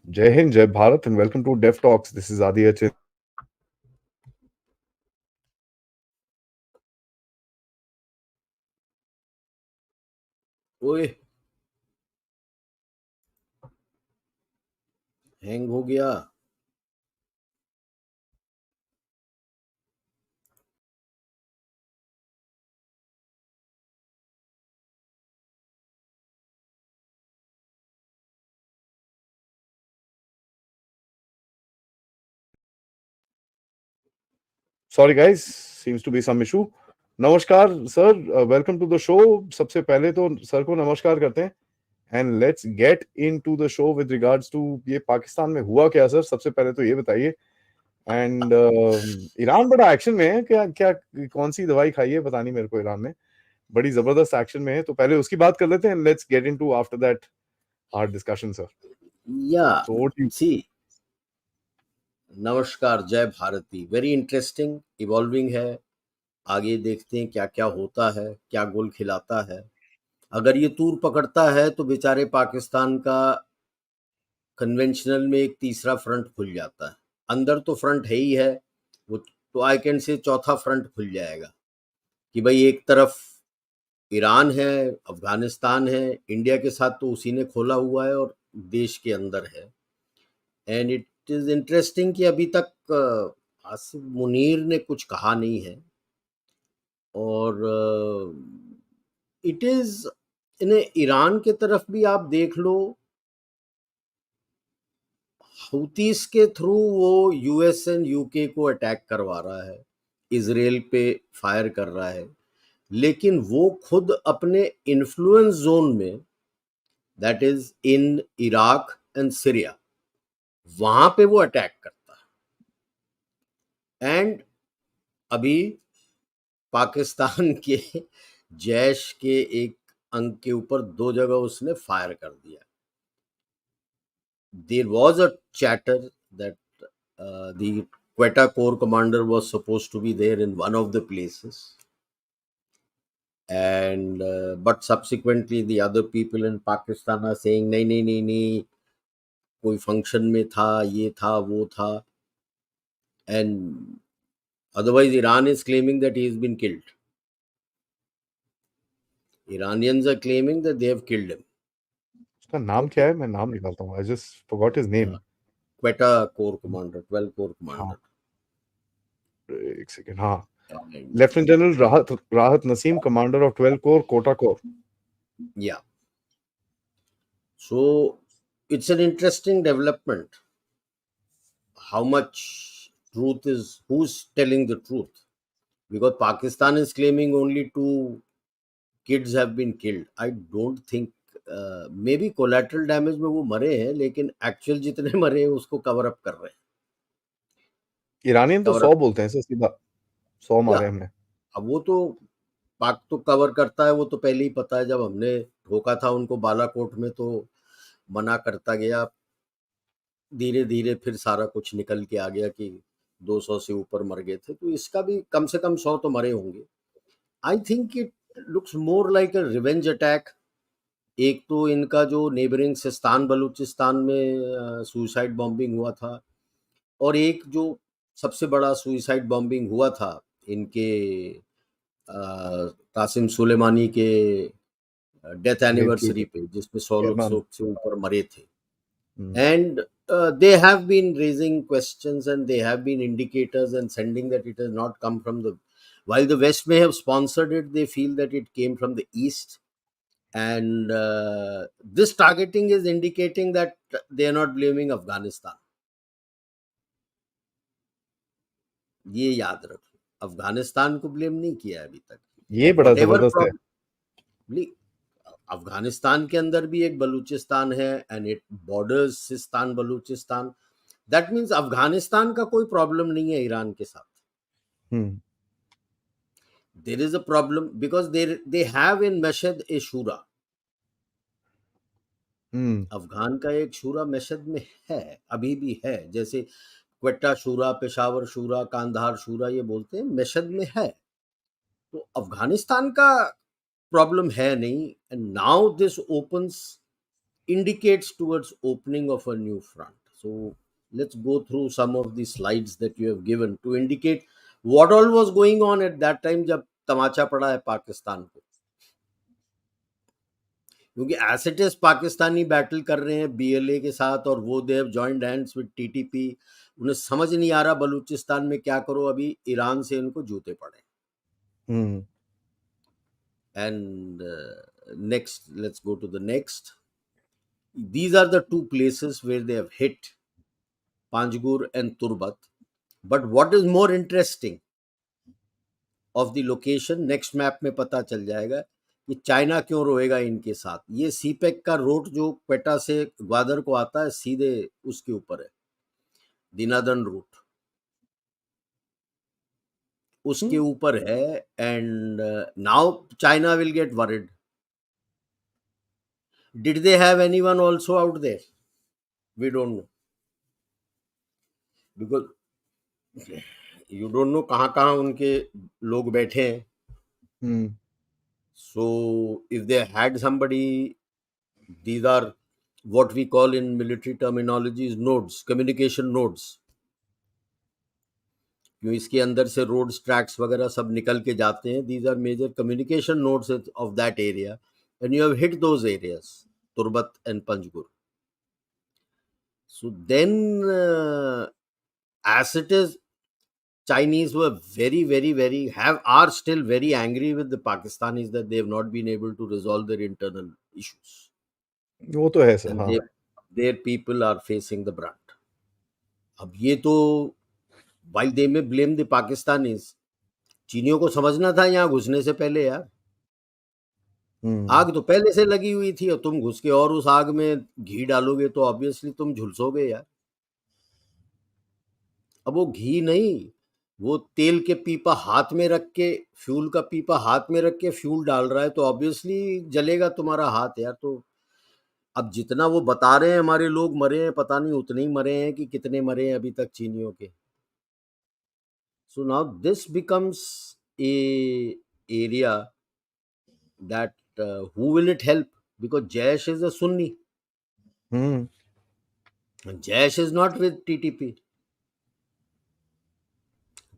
Jai Hind, Jai Bharat, and welcome to Dev Talks. This is Aadi. ओए hang हो गया। Sorry, guys, seems to be some issue. नमस्कार sir, welcome to the show. सबसे पहले तो sir को नमस्कार करते हैं and let's get into the show with regards to ये पाकिस्तान में हुआ क्या सर। सबसे पहले तो ये बताइए। एंड ईरान बड़ा एक्शन में है क्या क्या? कौन सी दवाई खाई है पता नहीं मेरे को। ईरान में बड़ी जबरदस्त एक्शन में है, तो पहले उसकी बात कर लेते हैं। Let's get into after that our discussion sir. या तो सी नमस्कार, जय भारती। वेरी इंटरेस्टिंग इवॉल्विंग है। आगे देखते हैं क्या क्या होता है, क्या गोल खिलाता है। अगर ये तूर पकड़ता है तो बेचारे पाकिस्तान का कन्वेंशनल में एक तीसरा फ्रंट खुल जाता है। अंदर तो फ्रंट है ही है, वो तो आई कैन से चौथा फ्रंट खुल जाएगा कि भाई एक तरफ ईरान है, अफगानिस्तान है, इंडिया के साथ तो उसी ने खोला हुआ है और देश के अंदर है। एंड इट इज इंटरेस्टिंग कि अभी तक आसिफ मुनीर ने कुछ कहा नहीं है। और इट इज इन्हें ईरान के तरफ भी आप देख लो, हूतीस के थ्रू वो यूएस एंड यूके को अटैक करवा रहा है, इसराइल पे फायर कर रहा है, लेकिन वो खुद अपने इन्फ्लुएंस जोन में, that is in Iraq and Syria, वहां पे वो अटैक करता है। एंड अभी पाकिस्तान के जैश के एक अंग के ऊपर 2 जगह उसने फायर कर दिया। There was a chatter that the Quetta corps commander was supposed to be there in one of the places, and but subsequently the other people in Pakistan are saying नहीं नहीं नहीं नहीं, कोई फंक्शन में था, ये था, वो था। And otherwise Iran is claiming that he has been killed. Iranians are claiming that they have killed him. उसका नाम क्या Okay. है? मैं नाम निकालता हूँ। I just forgot his name. Quetta corps commander, 12 corps हाँ, कमांडर। एक सेकेंड। हाँ, And lieutenant general Rahat Rahat Naseem, commander of 12 corps, Quetta corps. yeah, so it's an interesting development. How much truth is, who's telling the truth? Because Pakistan is claiming only 2 kids have been killed. I don't think may be collateral damage में वो मरे हैं, लेकिन actual जितने मरे हैं उसको cover up कर रहे हैं। ईरानियन तो कवर 100 अप, बोलते हैं सर, सीधा 100 या मारे हमने। अब वो तो पाक तो कवर करता है, वो तो पहले ही पता है। जब हमने ठोका था उनको बालाकोट में तो मना करता गया, धीरे धीरे फिर सारा कुछ निकल के आ गया कि 200 से ऊपर मर गए थे, तो इसका भी कम से कम 100 तो मरे होंगे। I think it looks more like a revenge attack. एक तो इनका जो नेबरिंग सिस्तान बलूचिस्तान में सुसाइड बॉम्बिंग हुआ था, और एक जो सबसे बड़ा सुसाइड बॉम्बिंग हुआ था इनके कासिम सुलेमानी के डेथ बेट की एनिवर्सरी पे, जिसमें 100 लोग केरमान। से ऊपर मरे थे। हम्म। And they have been raising questions, and they have been indicators and sending that it has not come from the, while the West may have sponsored it, they feel that it came from the East. And this targeting is indicating that they are not blaming Afghanistan. ये याद रखो, अफगानिस्तान को blame नहीं किया अभी तक। ये बड़ा वट एवर जबरदस्त है। प्रॉब्ली, अफगानिस्तान के अंदर भी एक बलूचिस्तान है, and it borders Sistan Balochistan. That means Afghanistan का कोई प्रॉब्लम नहीं है ईरान के साथ। Hmm. There is a problem because they have in Mashhad a शूरा। हम्म। अफगान का एक शूरा मशहद में है, अभी भी है। जैसे क्वेटा शूरा, पेशावर शूरा, कांधार शूरा, ये बोलते हैं, मशहद में है। तो अफगानिस्तान का प्रॉब्लम है नहीं। And now this opens indicates towards opening of a new front. So let's go through some of the slides that you have given to indicate what all was going on at that time जब तमाचा पड़ा है पाकिस्तान को, क्योंकि as it is Pakistani battle कर रहे हैं BLA के साथ और वो they have joined hands with TTP. उन्हें समझ नहीं आ रहा बलूचिस्तान में क्या करो, अभी ईरान से इनको जूते पड़े. And next, let's go to the next. These are the two places where they have hit, Panjgur and Turbat. But what is more interesting of the location, next map में पता चल जाएगा कि चाइना क्यों रोएगा इनके साथ. ये सीपेक का रोड जो क्वेटा से ग्वादर को आता है सीधे उसके ऊपर है, दिनादन रूट उसके ऊपर है. And now China will get worried. Did they have anyone also out there? We don't know. Because you don't know कहाँ उनके लोग बैठे हैं. So if they had somebody, these are what we call in military terminology is nodes, communication nodes. क्यों इसके अंदर से roads tracks वगैरह सब निकल के जाते हैं. These are major communication nodes of that area, and you have hit those areas, Turbat and Panjgur. So then, as it is, Chinese were are still very angry with the Pakistanis that they have not been able to resolve their internal issues. वो तो है sir. And their people are facing the brunt. अब ये तो while they may blame the Pakistanis, चीनियों को समझना था यहाँ घुसने से पहले यार. आग तो पहले से लगी हुई थी और तुम घुस के और उस आग में घी डालोगे तो ऑब्वियसली तुम झुलसोगे यार. अब वो घी नहीं, वो तेल के पीपा हाथ में रख के, फ्यूल का पीपा हाथ में रख के फ्यूल डाल रहा है तो ऑब्वियसली जलेगा तुम्हारा हाथ यार. तो अब जितना वो बता रहे हैं हमारे लोग मरे हैं, पता नहीं उतने ही मरे हैं कि कितने मरे हैं अभी तक चीनियों के. So now this becomes a area that who will it help, because Jaish is a Sunni. Jaish is not with TTP.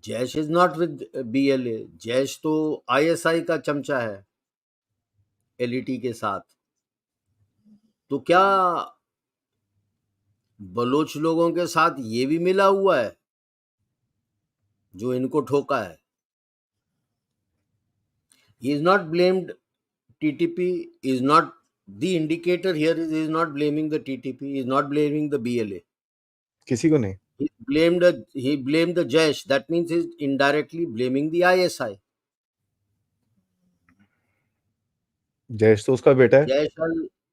Jaish is not with BLA. Jaish तो ISI का चमचा है LET के साथ. तो क्या बलोच लोगों के साथ ये भी मिला हुआ है जो इनको ठोका है? He is not blamed. TTP is not the indicator here. He is not blaming the TTP. He is not blaming the BLA. किसी को नहीं. He blamed the Jaish. That means he's indirectly blaming the ISI. Jaish तो उसका बेटा है.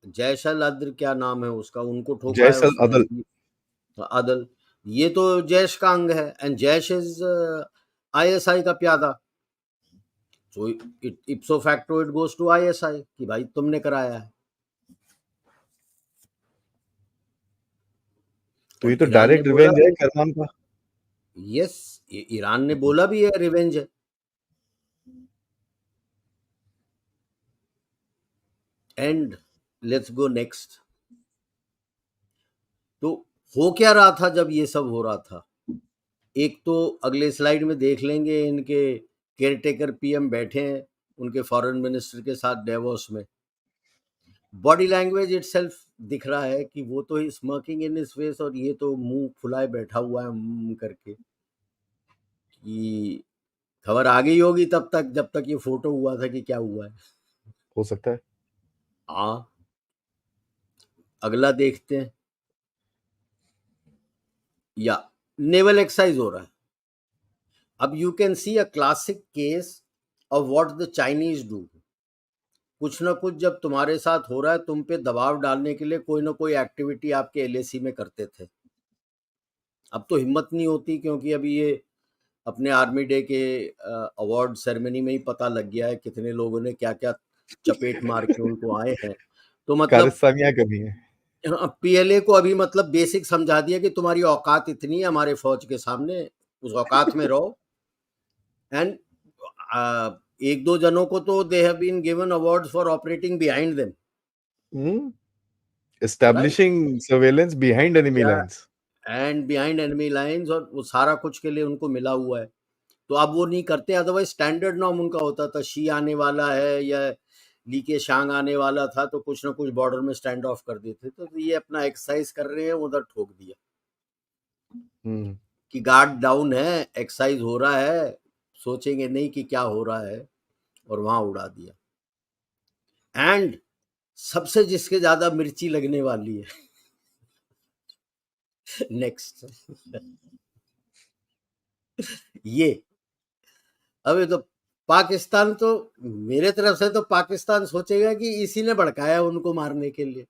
जैशल अदल क्या नाम है उसका, उनको ठोका है जैशल उसने. अदल ये तो जैश का अंग है. एंड जैश इज ISI का प्यादा. So ipso facto it goes to ISI कि भाई तुमने कराया है. तो ये तो डायरेक्ट रिवेंज है करमान का. यस, ईरान ने बोला भी है रिवेंज है. And let's go next. तो हो क्या रहा था जब ये सब हो रहा था? एक तो अगले स्लाइड में देख लेंगे, इनके केयरटेकर PM बैठे हैं उनके फॉरेन मिनिस्टर के साथ डेवोस में. बॉडी लैंग्वेज इटसेल्फ दिख रहा है कि वो तो स्मर्किंग इन हिज फेस और ये तो मुंह फुलाए बैठा हुआ है करके कि खबर आ गई होगी तब तक जब तक ये फोटो हुआ था कि क्या हुआ है. हो सकता है. हाँ, अगला देखते हैं. या नेवल एक्सरसाइज हो रहा है. अब you can see a classic case of what the Chinese do. कुछ ना कुछ जब तुम्हारे साथ हो रहा है, तुम पे दबाव डालने के लिए कोई ना कोई एक्टिविटी आपके LAC में करते थे. अब तो हिम्मत नहीं होती क्योंकि अभी ये अपने आर्मी डे के अवार्ड सेरेमनी में ही पता लग गया है कितने लोगों ने क्या क्या चपेट मार के उनको आए हैं. तो मतलब कमी है. PLA को अभी मतलब बेसिक समझा दिया कि तुम्हारी औकात इतनी है हमारे फौज के सामने, उस औकात में रहो. एंड एक दो जनों को तो they have been given awards for operating behind them. Right, Establishing surveillance behind enemy या lines. And behind enemy lines, और वो सारा कुछ के लिए उनको मिला हुआ है। तो अब वो नहीं करते, अदरवाइज स्टैंडर्ड नॉर्म उनका होता था, शी आने वाला है या ली के शांग आने वाला था तो कुछ ना कुछ बॉर्डर में स्टैंड ऑफ कर देते। तो ये अपना एक्सरसाइज कर रहे हैं, उधर ठोक दिया Hmm. कि गार्ड डाउन है, एक्सरसाइज हो रहा है, सोचेंगे नहीं कि क्या हो रहा है, और वहां उड़ा दिया। एंड सबसे जिसके ज्यादा मिर्ची लगने वाली है नेक्स्ट ये, अबे तो पाकिस्तान तो, मेरे तरफ से तो पाकिस्तान सोचेगा कि इसी ने भड़काया उनको मारने के लिए,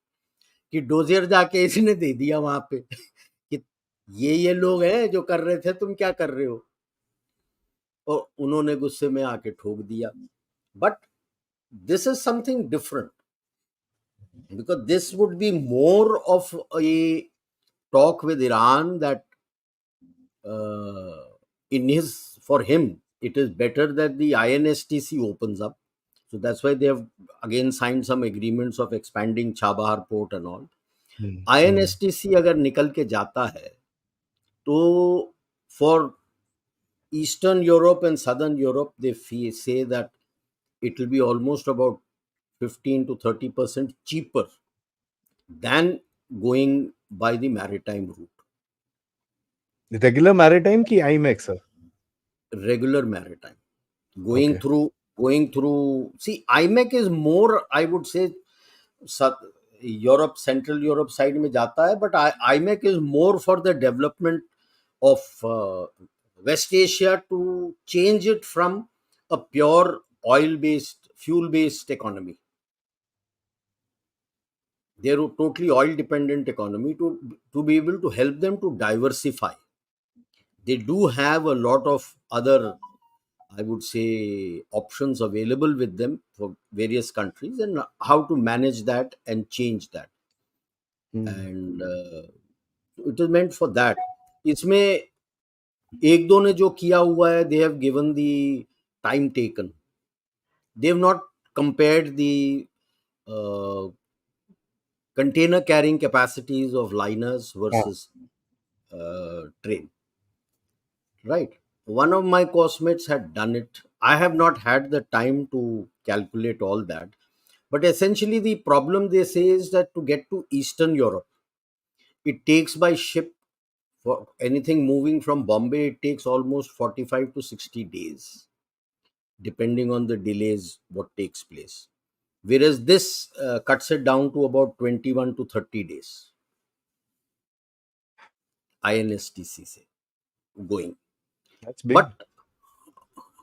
कि डोजियर जाके इसी ने दे दिया वहां पे कि ये लोग हैं जो कर रहे थे, तुम क्या कर रहे हो, और उन्होंने गुस्से में आके ठोक दिया। But this is something different, because this would be more of a talk with Iran that uh, in his, for him it is better that the INSTC opens up. So that's why they have again signed some agreements of expanding Chabahar port and all. Hmm. INSTC अगर निकल के जाता है तो for Eastern Europe and Southern Europe they say that it will be almost about 15 to 30% cheaper than going by the maritime route. Regular maritime ki IMEX, sir? Regular maritime, Okay. going through, see, IMEC is more, I would say, Europe, Central Europe side में जाता है, but IMEC is more for the development of West Asia, to change it from a pure oil based, fuel based economy. They're a totally oil dependent economy, to be able to help them to diversify. They do have a lot of other, I would say, options available with them for various countries, and how to manage that and change that. Hmm. And it is meant for that. इसमें एक दो ने जो किया हुआ है, they have given the time taken. They have not compared the uh, container carrying capacities of liners Ah, versus train. Right. One of my classmates had done it. I have not had the time to calculate all that. But essentially, the problem they say is that to get to Eastern Europe, it takes by ship, for anything moving from Bombay, it takes almost 45 to 60 days, depending on the delays what takes place. Whereas this cuts it down to about 21 to 30 days, INSTC say, going. that's big. But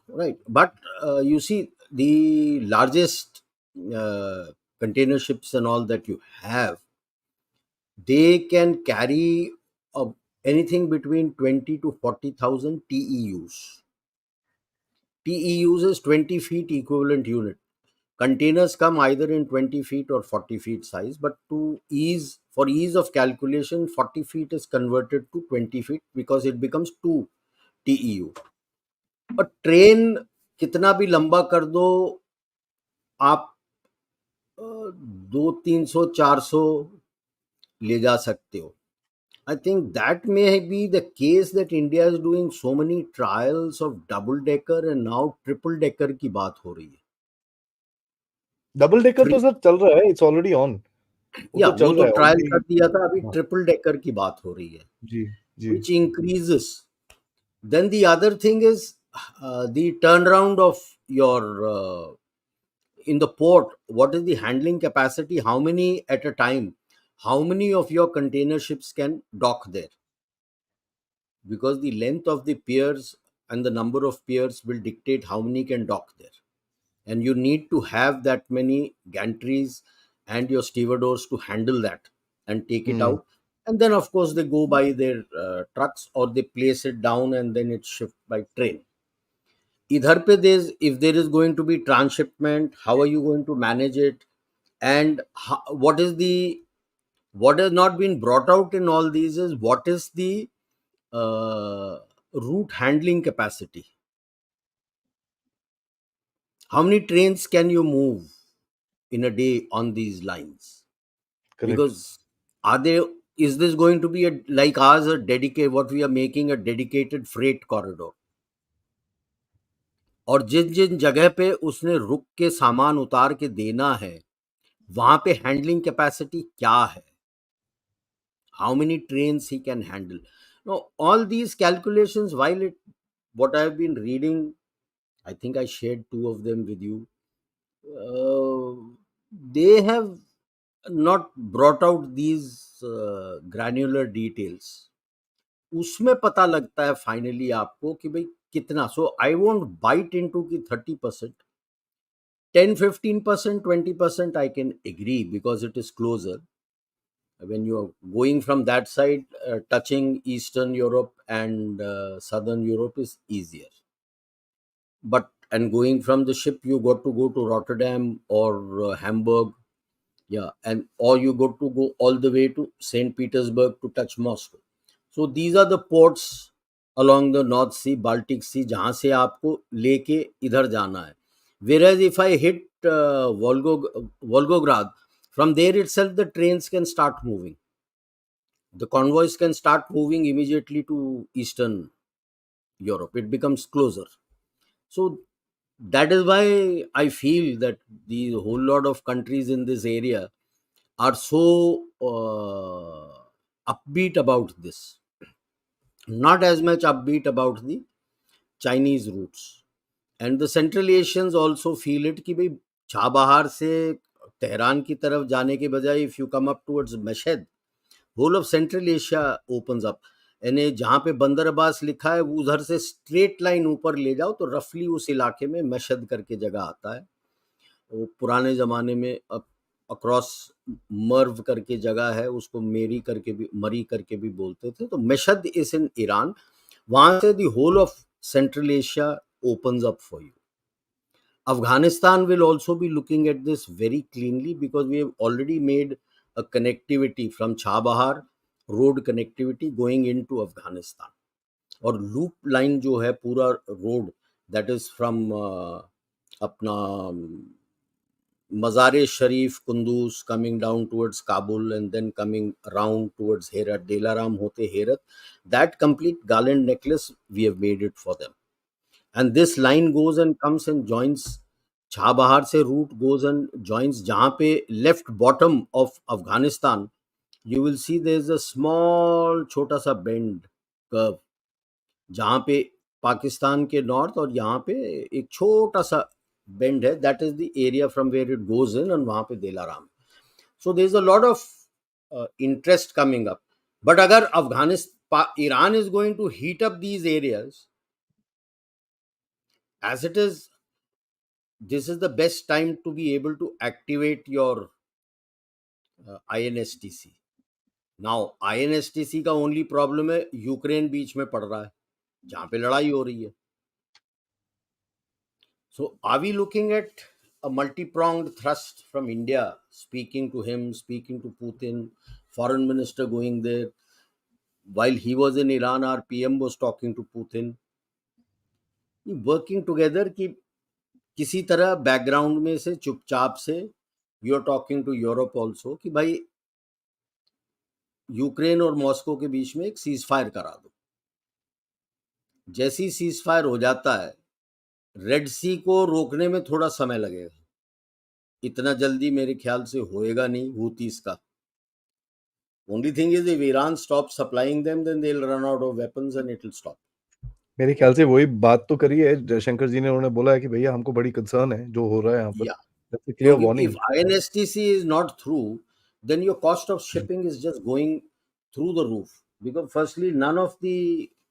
right, but you see, the largest container ships and all that you have, they can carry anything between 20 to 40,000 TEUs. TEUs is 20 feet equivalent unit. Containers come either in 20 feet or 40 feet size, but for ease of calculation, 40 feet is converted to 20 feet because it becomes 2 TEU. और train कितना भी लंबा कर दो आप, 200 300 400 ले जा सकते हो। I think that may be the case that India is doing so many trials of double decker and now triple decker की बात हो रही है। डबल डेकर तो Free, सर चल रहा है, इट्स ऑलरेडी ऑन। वो या तो वो चल तो रहा है ट्रायल ऑलरेडी। कर दिया था, अभी हाँ, ट्रिपल डेकर की बात हो रही है, जी जी। which increases. Then the other thing is the turnaround of your in the port. What is the handling capacity? How many at a time? How many of your container ships can dock there? Because the length of the piers and the number of piers will dictate how many can dock there. And you need to have that many gantries and your stevedores to handle that and take it Hmm. out. And then, of course, they go by their trucks, or they place it down and then it's shipped by train. Idhar pe if there is going to be transshipment, how are you going to manage it? And what has not been brought out in all these is what is the uh, route handling capacity. How many trains can you move in a day on these lines? Correct. because are they, is this going to be a, like ours, a dedicated, what we are making a dedicated freight corridor? और जिन जिन जगह पे उसने रुक के सामान उतार के देना है, वहां पे हैंडलिंग कैपेसिटी क्या है, how many trains he can handle. Now all these calculations, while it, what I have been reading, I think I shared two of them with you, uh, they have not brought out these granular details. उसमें पता लगता है finally आपको कि भाई कितना. सो I won't bite into कि 30%, 10-15%, 20% I can agree because it is closer. When you are going from that side, touching Eastern Europe and Southern Europe is easier. But and going from the ship, you got to go to Rotterdam or Hamburg, yeah, and or you got to go all the way to St. Petersburg to touch Moscow. So these are the ports along the North Sea, Baltic Sea, जहाँ से आपको लेके इधर जाना है. Whereas if I hit Volgograd, from there itself the trains can start moving. The convoys can start moving immediately to Eastern Europe. It becomes closer. So that is why I feel that the whole lot of countries in this area are so upbeat about this. Not as much upbeat about the Chinese routes. And the Central Asians also feel it कि भाई Chabahar से Tehran की तरफ जाने के बजाय if you come up towards Mashhad, whole of Central Asia opens up. यानी जहाँ पे बंदर अब्बास लिखा है उधर से स्ट्रेट लाइन ऊपर ले जाओ तो रफली उस इलाके में मशहद करके जगह आता है. वो पुराने ज़माने में अक्रॉस मर्व करके जगह है, उसको मरी करके भी बोलते थे. तो मशहद इज इन ईरान. वहाँ से the whole of Central Asia opens up for you. Afghanistan will also be looking at this very cleanly because we have already made a connectivity from Chabahar, road connectivity going into Afghanistan. और loop line जो है पूरा road, that is from अपना Mazar Sharif Kunduz coming down towards Kabul and then coming around towards Herat, Delaram होते Herat, that complete garland necklace we have made it for them. And this line goes and comes and joins. Chabahar se route goes and joins जहाँ पे left bottom of Afghanistan you will see there is a small छोटा सा bend curve जहाँ पे पाकिस्तान के north और यहाँ पे एक छोटा सा बेंड है. That is the area from where it goes in and वहाँ पे Delaram. So there is a lot of interest coming up. But अगर Afghanistan, Iran is going to heat up these areas as it is, this is the best time to be able to activate your INSTC. Now INSTC का only problem है Ukraine बीच में पड़ रहा है जहाँ पे लड़ाई हो रही है. So are we looking at a multi-pronged thrust from India, speaking to him, speaking to Putin, foreign minister going there? While he was in Iran, our PM was talking to Putin. Working together कि किसी तरह background में से चुपचाप से you are talking to Europe also कि भाई Ukraine और मॉस्को के बीच में एक सीज फायर करा दो. जैसी सीज फायर हो जाता है, रेड सी को रोकने में थोड़ा समय लगेगा, इतना जल्दी मेरे ख्याल से होएगा नहीं हूतीस का. Only thing is if Iran stops supplying them, then they'll run out of weapons and it will stop. मेरे ख्याल से वही बात तो करी है जयशंकर जी ने. उन्होंने बोला है कि भैया हमको बड़ी कंसर्न है जो हो रहा है यहाँ पर. Yeah. That's a clear So warning. if INSTC is not through, then your cost of shipping is just going through the roof. Because firstly,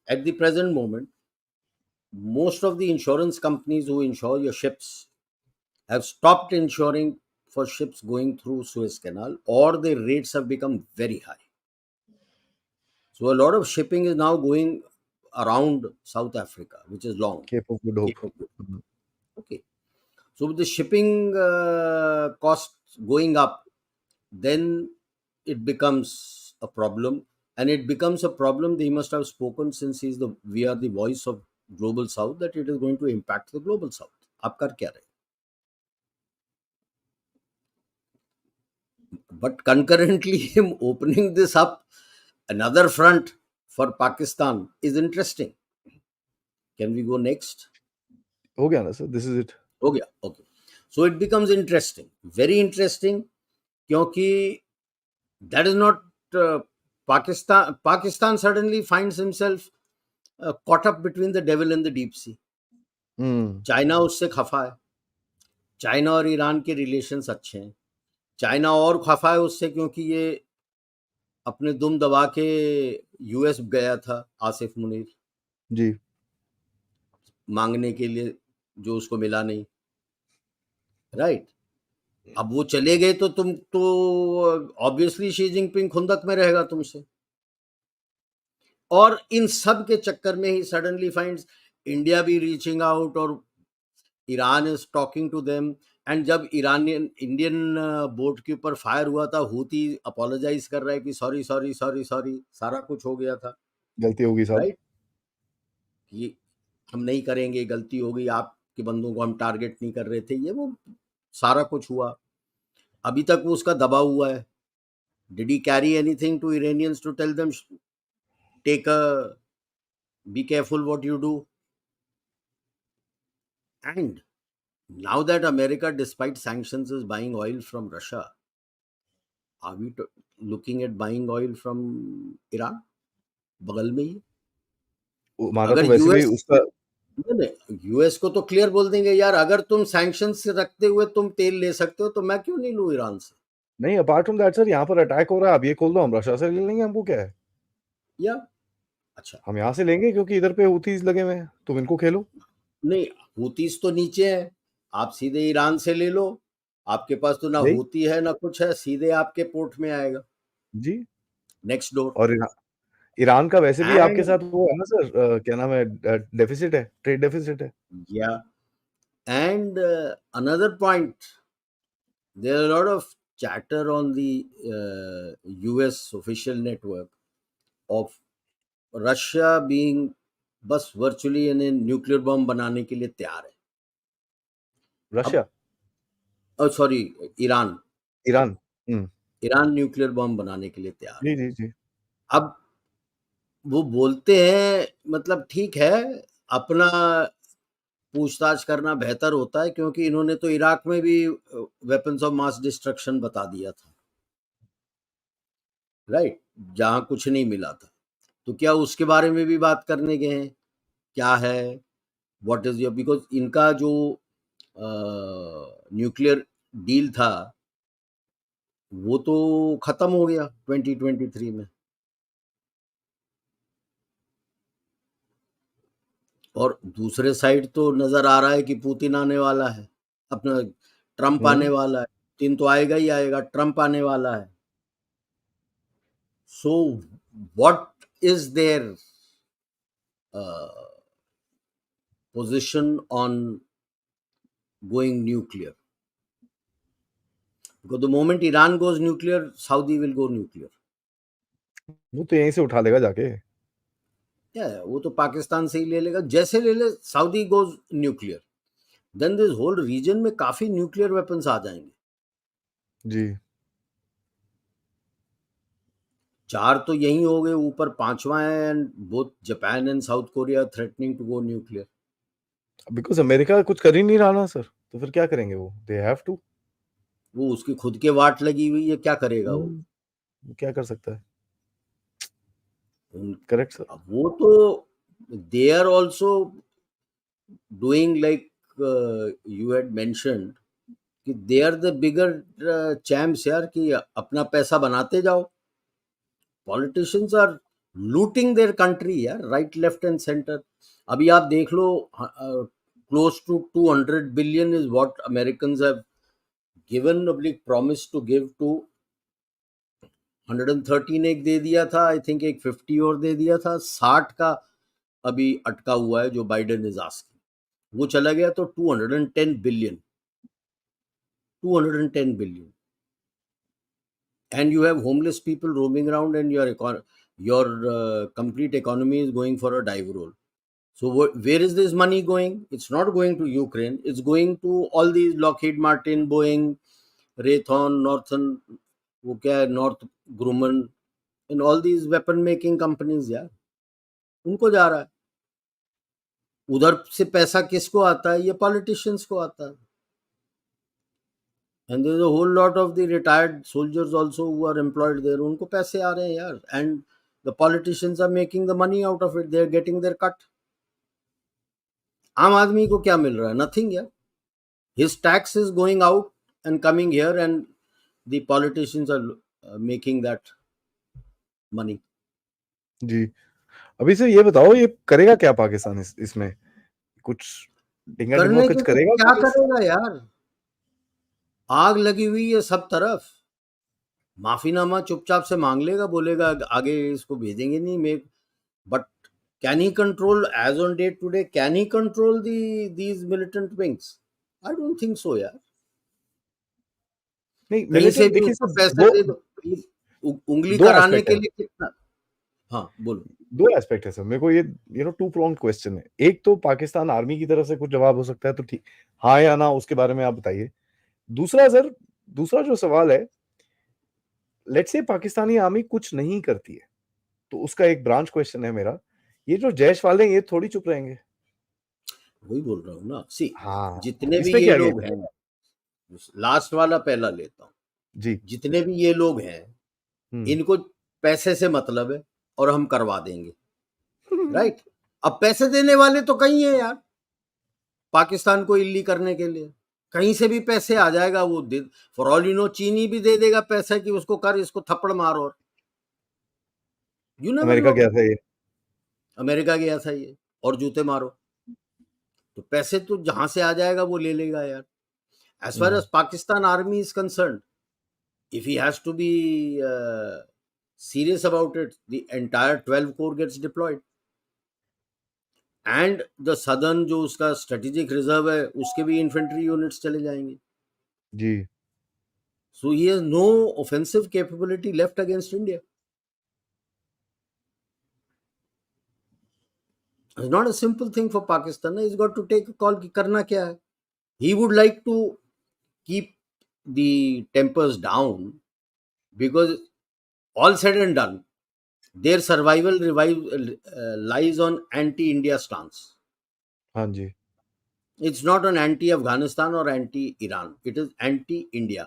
at the present moment, most of the insurance companies who insure your ships have stopped insuring for ships going through Suez Canal, or the rates have become very high. So a lot of shipping is now going around South Africa, which is long. Cape of Good Hope. Cape of Good Hope. Okay. So with the shipping costs going up, then it becomes a problem. And it becomes a problem, they must have spoken, since we are the voice of Global South, that it is going to impact the Global South. आप कर क्या रहे? but concurrently him opening this up, another front for Pakistan is interesting. Can we go next? हो गया ना sir, this is it. हो गया, okay. So it becomes interesting, very interesting, क्योंकि that is not Pakistan suddenly finds himself caught up between the devil and the deep sea. China उससे खफा है, China और ईरान के रिलेशंस अच्छे हैं. चाइना और खफा है उससे क्योंकि ये अपने दुम दबा के यूएस गया था आसिफ मुनीर जी. मांगने के लिए, जो उसको मिला नहीं, राइट. अब वो चले गए तो तुम तो ऑब्वियसली शी जिनपिंग खुंदक में रहेगा तुमसे. और इन सब के चक्कर में ही सडनली फाइंड्स इंडिया भी रीचिंग आउट और Iran is talking to them. And जब इंडियन बोट के ऊपर फायर हुआ था, हूती अपोलोजाइज कर रहा है कि सॉरी सॉरी सॉरी सॉरी, सारा कुछ हो गया था, गलती होगी साहब, राइट, ये हम नहीं करेंगे, गलती हो गई, आपके बंदों को हम टारगेट नहीं कर रहे थे, ये वो सारा कुछ हुआ. अभी तक वो उसका दबा हुआ है. Did he carry anything to Iranians to tell them take be careful what you do? And now that America, despite sanctions, is buying oil from Russia, are we looking at buying oil from Iran? बगल में ही. हमारा अगर तो वैसे भी उसका US को तो क्लियर बोल देंगे, यार अगर तुम सैंक्शंस से रखते हुए तुम तेल ले सकते हो तो मैं क्यों नहीं लूं ईरान से. नहीं, अपार्ट फ्रॉम दैट सर, यहाँ पर अटैक हो रहा है, अब ये खोल दो, हम रशिया से ले लेंगे, हमको क्या है. या अच्छा, हम यहाँ से लेंगे क्योंकि इधर पे हूथीज लगे हुए हैं, तुम इनको खेलो. नहीं, हूतीस तो नीचे है, आप सीधे ईरान से ले लो. आपके पास तो ना नहीं हूती है ना कुछ है, सीधे आपके पोर्ट में आएगा जी. Next door. और ईरान का वैसे भी आपके एंड साथ वो है ना सर, क्या नाम है, डेफिसिट है, ट्रेड डेफिसिट है. या and another point, there are a lot of chatter on the US official network of Russia being बस वर्चुअली यानी न्यूक्लियर बम बनाने के लिए तैयार है. Russia, sorry, Iran. Iran. Iran nuclear bomb बनाने के लिए तैयार जी है. जी जी. अब वो बोलते हैं, मतलब ठीक है, अपना पूछताछ करना बेहतर होता है, क्योंकि इन्होंने तो इराक में भी वेपन्स ऑफ मास डिस्ट्रक्शन बता दिया था, राइट, जहां कुछ नहीं मिला था. तो क्या उसके बारे में भी बात करने गए हैं, क्या है, व्हाट इज योर, बिकॉज इनका जो न्यूक्लियर डील था वो तो खत्म हो गया 2023 में. और दूसरे साइड तो नजर आ रहा है कि पुतिन आने वाला है, अपना ट्रम्प आने वाला है. पुतिन तो आएगा ही आएगा, ट्रम्प आने वाला है. So what is their position on going nuclear? Because the moment Iran goes nuclear, Saudi will go nuclear. वो तो यहीं से उठा लेगा जाके. वो तो पाकिस्तान से ही ले लेगा, जैसे ले ले. Saudi goes nuclear, then this whole region में काफी न्यूक्लियर वेपन्स आ जाएंगे जी. 4 तो यही हो गए, ऊपर 5वां है, and both Japan and South Korea threatening to go nuclear. Because America कुछ कर ही नहीं रहा ना सर, तो फिर क्या करेंगे वो, दे हैव टू. वो उसकी खुद के वाट लगी हुई है, क्या करेगा वो, क्या कर सकता है. Correct sir. वो तो they are also doing like you had mentioned कि they are the bigger champs यार, कि अपना पैसा बनाते जाओ. Politicians are looting their country यार, राइट लेफ्ट एंड सेंटर. अभी आप देख लो, close to 200 billion is what Americans have given oblique promise to give to. 113 एक दे दिया था, आई थिंक एक 50 और दे दिया था, 60 का अभी अटका हुआ है जो बाइडेन इज आस्किंग. वो चला गया तो 210 billion, 210 billion. And you have homeless people roaming around, and your complete economy is going for a dive roll. So where is this money going? It's not going to Ukraine. It's going to all these Lockheed Martin, Boeing, Raytheon, Northern, वो क्या है, North Grumman, in all these weapon making companies यार, उनको जा रहा है। उधर से पैसा किसको आता है? ये पॉलिटिशियंस को आता है। And there is a whole lot of the retired soldiers also who are employed there, उनको पैसे आ रहे हैं यार, and the politicians are making the money out of it, they are getting their cut. आम आदमी को क्या मिल रहा है? नथिंग यार। His tax is going out and coming here, and the politicians are making that money. जी। अभी से ये बताओ, ये करेगा क्या पाकिस्तान इसमें? कुछ ढिंगा ढुंगा करने कुछ के लिए करेगा क्या करेगा यार? आग लगी हुई है सब तरफ। माफीनामा चुपचाप से मांग लेगा, बोलेगा आगे इसको भेजेंगे नहीं। मैं but can he control, as on date today, can he control these militant wings? I don't think so यार। नहीं कहीं से मिलिटेंट, भी देखिए उसको सर, पैसे दो दे दो प्लीज, उंगली दो कराने एस्पेक्ट के है। लिए कितना। हाँ बोलो। दो एस्पेक्ट है सर, मेरे को ये टू प्रॉन्ग क्वेश्चन है। एक तो पाकिस्तान आर्मी की तरफ से कुछ जवाब हो सकता है, तो ठीक, हाँ या ना, उसके बारे में आप बताइए। दूसरा सर, दूसरा जो सवाल है, लेट्स से पाकिस्तानी आर्मी कुछ नहीं करती है, तो उसका एक ब्रांच क्वेश्चन है मेरा, ये जो जैश वाले हैं, ये थोड़ी चुप रहेंगे। वही बोल रहा हूँ ना, सी, हाँ, जितने इस भी पे ये क्या लोग कहते हैं, लास्ट वाला पहला लेता हूँ, हैं जी? जितने भी ये लोग हैं, हम्म। इनको पैसे से मतलब है और हम करवा देंगे, राइट? अब पैसे देने वाले तो कहीं है यार, पाकिस्तान को इल्ली करने के लिए कहीं से भी पैसे आ जाएगा। वो फॉर ऑल यू नो चीनी भी दे देगा पैसा कि उसको कर, इसको थप्पड़ मार, और यू नेवर अमेरिका नो। क्या था ये? अमेरिका गया था ये, और जूते मारो। तो पैसे तो जहां से आ जाएगा वो ले लेगा यार। As far hmm. As Pakistan army is concern, if he has to be serious about it, the entire 12 corps gets deployed, and the southern जो उसका strategic reserve है, उसके भी infantry units चले जाएंगे। जी। So he has no offensive capability left against India. It's not a simple thing for Pakistan. He's got to take a call कि करना क्या है। He would like to keep the tempers down, because all said and done, their survival lies on anti-India stance. हाँ जी। It's not an anti-Afghanistan or anti-Iran. It is anti-India.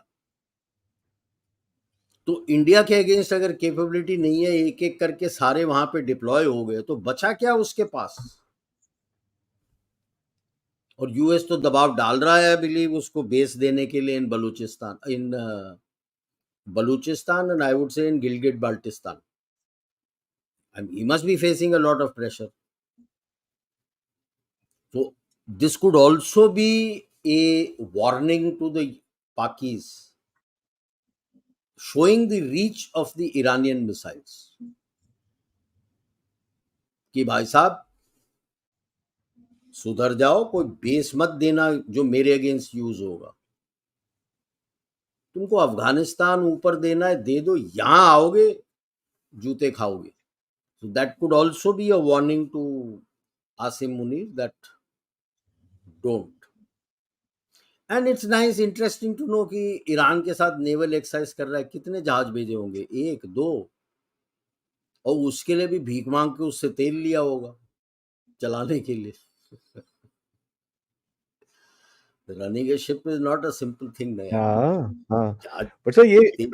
तो India के against अगर capability नहीं है, एक एक करके सारे वहां पे डिप्लॉय हो गए, तो बचा क्या उसके पास? और यूएस तो दबाव डाल रहा है, बिलीव, उसको बेस देने के लिए in Balochistan and I would say in Gilgit Baltistan. And he must be facing a lot of pressure. So this could also be a warning to the Pakis, showing the reach of the Iranian missiles. कि भाई साहब सुधर जाओ, कोई base मत देना जो मेरे अगेंस्ट यूज होगा। तुमको अफगानिस्तान ऊपर देना है, दे दो, यहां आओगे जूते खाओगे। So that could also be a warning to Asim Munir that don't. And it's nice, interesting to know कि ईरान के साथ नेवल एक्सरसाइज कर रहा है। कितने जहाज भेजे होंगे? एक दो, और उसके लिए भी भीख मांग के उससे तेल लिया होगा चलाने के लिए। Running A ship is not a simple thing ना यार। हाँ हाँ। जहाज बट सर ये तेल,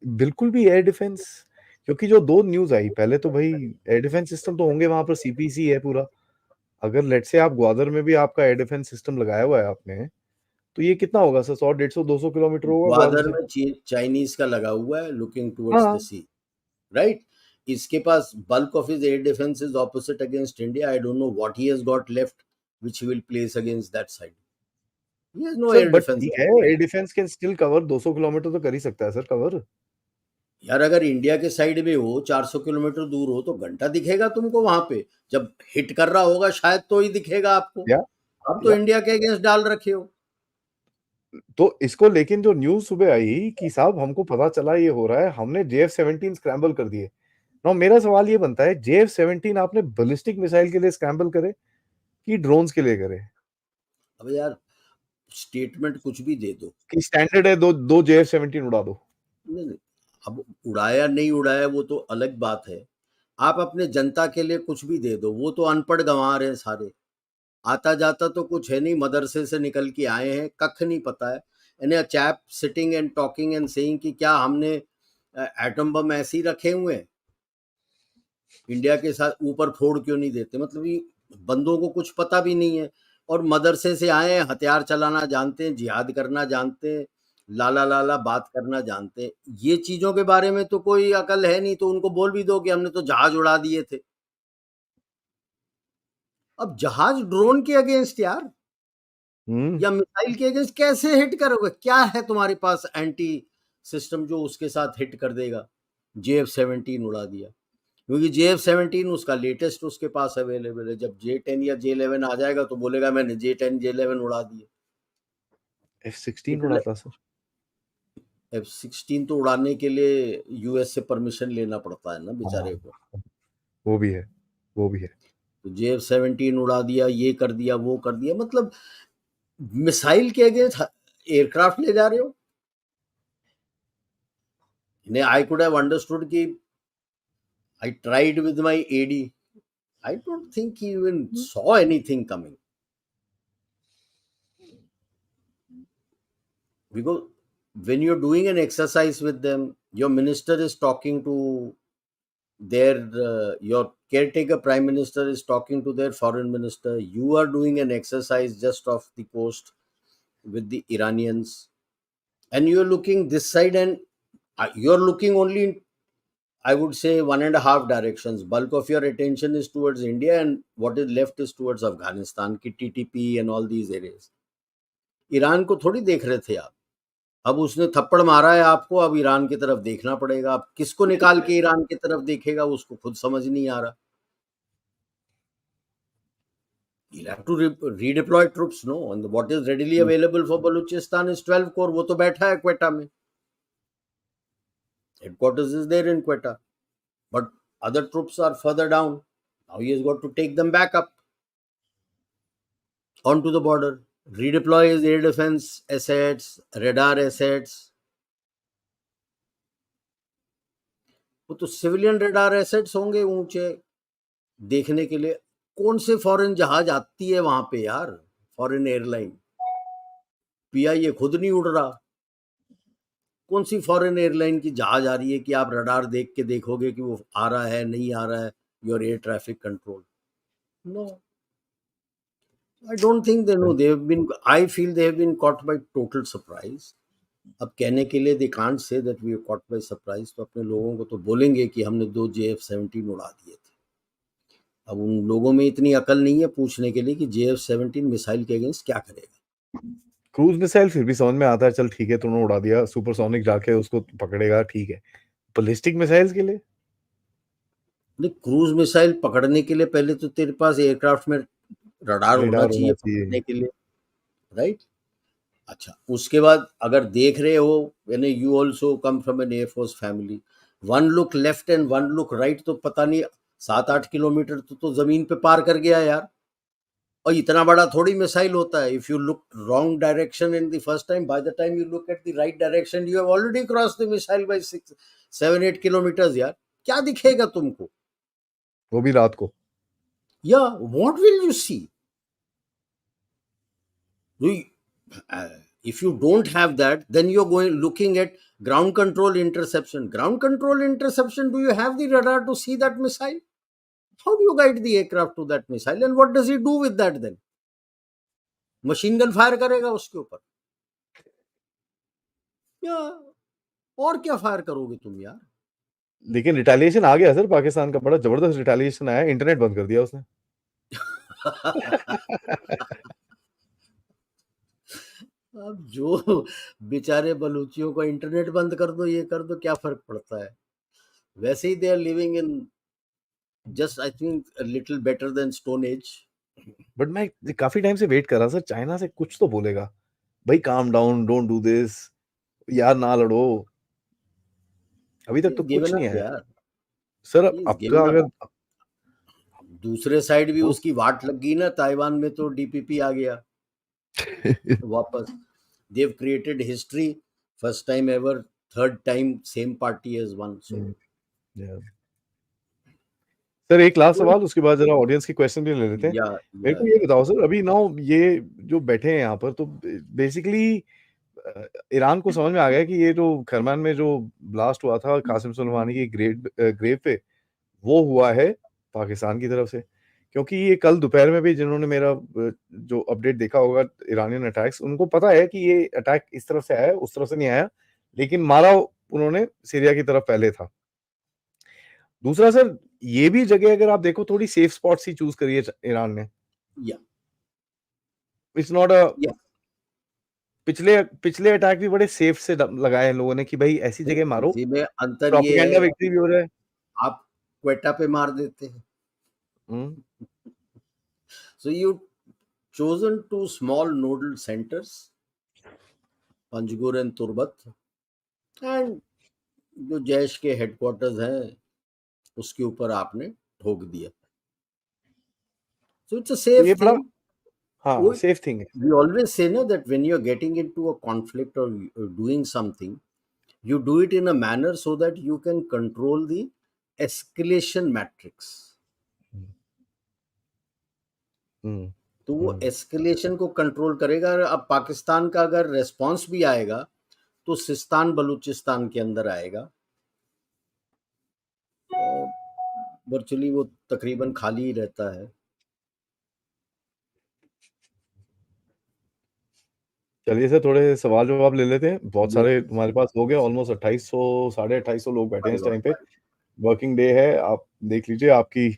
बिल्कुल भी एयर डिफेंस, क्योंकि जो दो न्यूज आई, पहले तो भाई एयर डिफेंस सिस्टम तो होंगे वहां पर, सीपीसी है पूरा। अगर लेट से आप ग्वादर में भी आपका एयर डिफेंस सिस्टम लगाया हुआ है आपने, तो ये कितना होगा सर? 100 150 200 किलोमीटर होगा ग्वादर ग्वादर से। में चाइनीज का लगा हुआ है, लुकिंग टुवर्ड्स द हाँ। See, right? इसके पास bulk of his air defence is opposite against India. I don't know what he has got left which he will place against that side. He has no sir air but defence. ठीक है, air defence can still cover 200 kilometre, तो कर ही सकता है sir cover. यार अगर India के side में हो, 400 किलोमीटर दूर हो, तो घंटा दिखेगा तुमको वहां पे। जब हिट कर रहा होगा शायद तो ही दिखेगा आपको। या अब तो या इंडिया के अगेंस्ट डाल रखे हो। तो इसको, लेकिन जो न्यूज सुबह आई कि साहब हमको पता चला ये हो रहा है, हमने JF-17 स्क्रैम्बल कर दिए। ना मेरा सवाल ये बनता है, JF-17 आपने बैलिस्टिक मिसाइल के लिए स्क्रैम्बल करे कि ड्रोन्स के लिए करे? अब यार स्टेटमेंट कुछ भी दे दो कि स्टैंडर्ड है, दो JF-17 उड़ा दो। नहीं नहीं, अब उड़ाया नहीं उड़ाया वो तो अलग बात है। आप अपने जनता के लिए कुछ भी दे दो, वो तो अनपढ़ गंवार हैं सारे, आता जाता तो कुछ है नहीं, मदरसे से निकल के आए हैं, कख नहीं पता है। And a chap sitting and talking and saying कि क्या हमने एटम बम ऐसे ही रखे हुए हैं, इंडिया के साथ ऊपर फोड़ क्यों नहीं देते? मतलब ये बंदों को कुछ पता भी नहीं है, और मदरसे से आए हैं, हथियार चलाना जानते हैं, जिहाद करना जानते हैं, लाला लाला बात करना जानते हैं। ये चीजों के बारे में तो कोई अकल है नहीं, तो उनको बोल भी दो कि हमने तो जहाज उड़ा दिए थे। अब जहाज ड्रोन के अगेंस्ट यार, या मिसाइल के अगेंस्ट कैसे हिट करोगे? क्या है तुम्हारे पास एंटी सिस्टम जो उसके साथ हिट कर देगा? JF-17 उड़ा दिया, क्योंकि JF-17 उसका लेटेस्ट उसके पास अवेलेबल है। जब J-10 या J-11 आ जाएगा तो बोलेगा मैंने J-10 J-11 उड़ा दिए। F-16 इतने उड़ाता सर। F-16 तो उड़ाने के लिए यूएस से परमिशन लेना पड़ता है ना बेचारे को। हाँ, वो भी है, वो भी है। तो JF-17 उड़ा दिया, ये कर दिया, वो कर दिया, मतलब मिसाइल के अगेंस्ट एयरक्राफ्ट ले जा रहे हो। I could have understood कि I tried with my AD. I don't think he even saw anything coming. Because when you're doing an exercise with them, your minister is talking to your caretaker prime minister is talking to their foreign minister. You are doing an exercise just off the coast with the Iranians, and you're looking this side, and you're looking only in, I would say, one and a half directions. Bulk of your attention is towards India, and what is left is towards Afghanistan, ki TTP and all these areas. Iran को थोड़ी देख रहे थे आप। अब उसने थप्पड़ मारा है आपको, अब ईरान की तरफ देखना पड़ेगा। अब किसको निकाल के ईरान की तरफ देखेगा, उसको खुद समझ नहीं आ रहा। He'll have to redeploy troops, no? And what is readily available for Balochistan is 12 corps. वो तो बैठा है क्वेटा में, headquarters is there in Quetta, but other troops are further down. Now he has got to take them back up onto the border, redeploy his air defense assets, radar assets. वो तो civilian radar assets होंगे ऊंचे देखने के लिए। कौन से foreign जहाज आती है वहां पे यार? फॉरेन एयरलाइन PIA खुद नहीं उड़ रहा, कौन सी फॉरेन एयरलाइन की जहाज आ रही है कि आप रडार देख के देखोगे कि वो आ रहा है नहीं आ रहा है, your air traffic control? No, I don't think they know, they have been, I feel they have been caught by total surprise. अब कहने के लिए they can't say that we are caught by surprise, तो अपने लोगों को तो बोलेंगे कि हमने 2 JF-17 उड़ा दिए थे। अब उन लोगों में इतनी अकल नहीं है पूछने के लिए कि JF-17 मिसाइल के अगेंस्ट क्या करेगा। क्रूज मिसाइल फिर भी समझ में आता है, चल ठीक है तूने उड़ा दिया, सुपरसोनिक जाके उसको पकड़ेगा, ठीक है। बैलिस्टिक मिसाइल्स के लिए नहीं, क्रूज मिसाइल पकड़ने के लिए पहले तो तेरे पास एयरक्राफ्ट में रडार होना रेडार होना चाहिए चाहिए। पकड़ने के लिए, राइट? अच्छा, उसके बाद अगर देख रहे हो, यानी you also come from N air force family, one look left and one look right, तो पता नहीं 7-8 किलोमीटर तो जमीन पे पार कर गया यार। और इतना बड़ा थोड़ी मिसाइल होता है। If you look wrong direction in the first time, by the time you look at the right direction, you have already cross the missile by 6-7-8 kilometres यार। क्या दिखेगा तुमको? वो भी रात को। या what will you see? If you don't have that, then you're going looking at ground control interception. Ground control interception, do you have the radar to see that missile? How do you guide the aircraft to that missile, and what does he do with that then? Machine gun fire करेगा उसके ऊपर, या और क्या fire करोगे तुम यार? लेकिन रिटेलिएशन आ गया सर, पाकिस्तान का बड़ा जबरदस्त रिटेलिएशन आया, इंटरनेट बंद कर दिया उसने। अब जो बेचारे बलूचियों का इंटरनेट बंद कर दो, ये कर दो, क्या फर्क पड़ता है? वैसे ही they are living in just, I think, a little better than stone age. But मैं काफी टाइम से वेट कर रहा सर, चाइना से कुछ तो बोलेगा, भाई calm down, don't do this, यार ना लड़ो। अभी तक तो कुछ गिवन नहीं अप आया यार, सर। इज आपका गिवन अप। अगर दूसरे साइड भी वो उसकी वाट लग गई ना, ताइवान में तो DPP आ गया। वापस they've created history, first time ever, third time same party has won. So Yeah. Sir एक लास्ट सवाल, उसके बाद जरा ऑडियंस की क्वेश्चन भी ले लेते हैं। yeah, मेरे yeah, को ये yeah. बताओ सर, अभी नाउ ये जो बैठे हैं यहाँ पर, तो बेसिकली ईरान को समझ में आ गया कि ये जो खरमान में जो ब्लास्ट हुआ था कासिम सुलेमानी की ग्रेव पे, वो हुआ है पाकिस्तान की तरफ से। क्योंकि ये कल दोपहर में भी जिन्होंने मेरा जो अपडेट देखा होगा ईरानियन अटैक्स, उनको पता है कि ये अटैक इस तरफ से आया है, उस तरफ से नहीं आया, लेकिन मारा उन्होंने सीरिया की तरफ पहले था। दूसरा सर, ये भी जगह अगर आप देखो थोड़ी सेफ स्पॉट सी चूज करी है ईरान ने। Yeah, it's not a, yeah. पिछले पिछले अटैक भी बड़े सेफ से लगाए हैं लोगों ने कि भाई ऐसी जगह मारो, इसी में अंतर ये प्रोपेगेंडा है, विक्ट्री भी हो जाए। आप क्वेटा पे मार देते हैं. हम्म, So you chosen two small nodal centers, Panjgur and Turbat, and जो जैश के हेडक्वार्टर्स हैं उसके ऊपर आपने ठोक दिया. So it's a तो safe ये बड़ा, thing. हाँ सेफ थिंग है। We always say na, that when you're getting into a conflict or doing something, you do it in a manner so that you can control the escalation matrix. हम्म, तो वो हम्म। Escalation को control करेगा. अब पाकिस्तान का अगर response भी आएगा तो सिस्तान बलूचिस्तान के अंदर आएगा, और वर्चुअली वो तकरीबन खाली ही रहता है. चलिए सर, थोड़े सवाल जवाब ले लेते हैं। बहुत ये सारे हमारे पास हो गए, ऑलमोस्ट 2800 2850 लोग बैठे हैं भाई इस टाइम पे। वाह, वर्किंग डे है, आप देख लीजिए। आपकी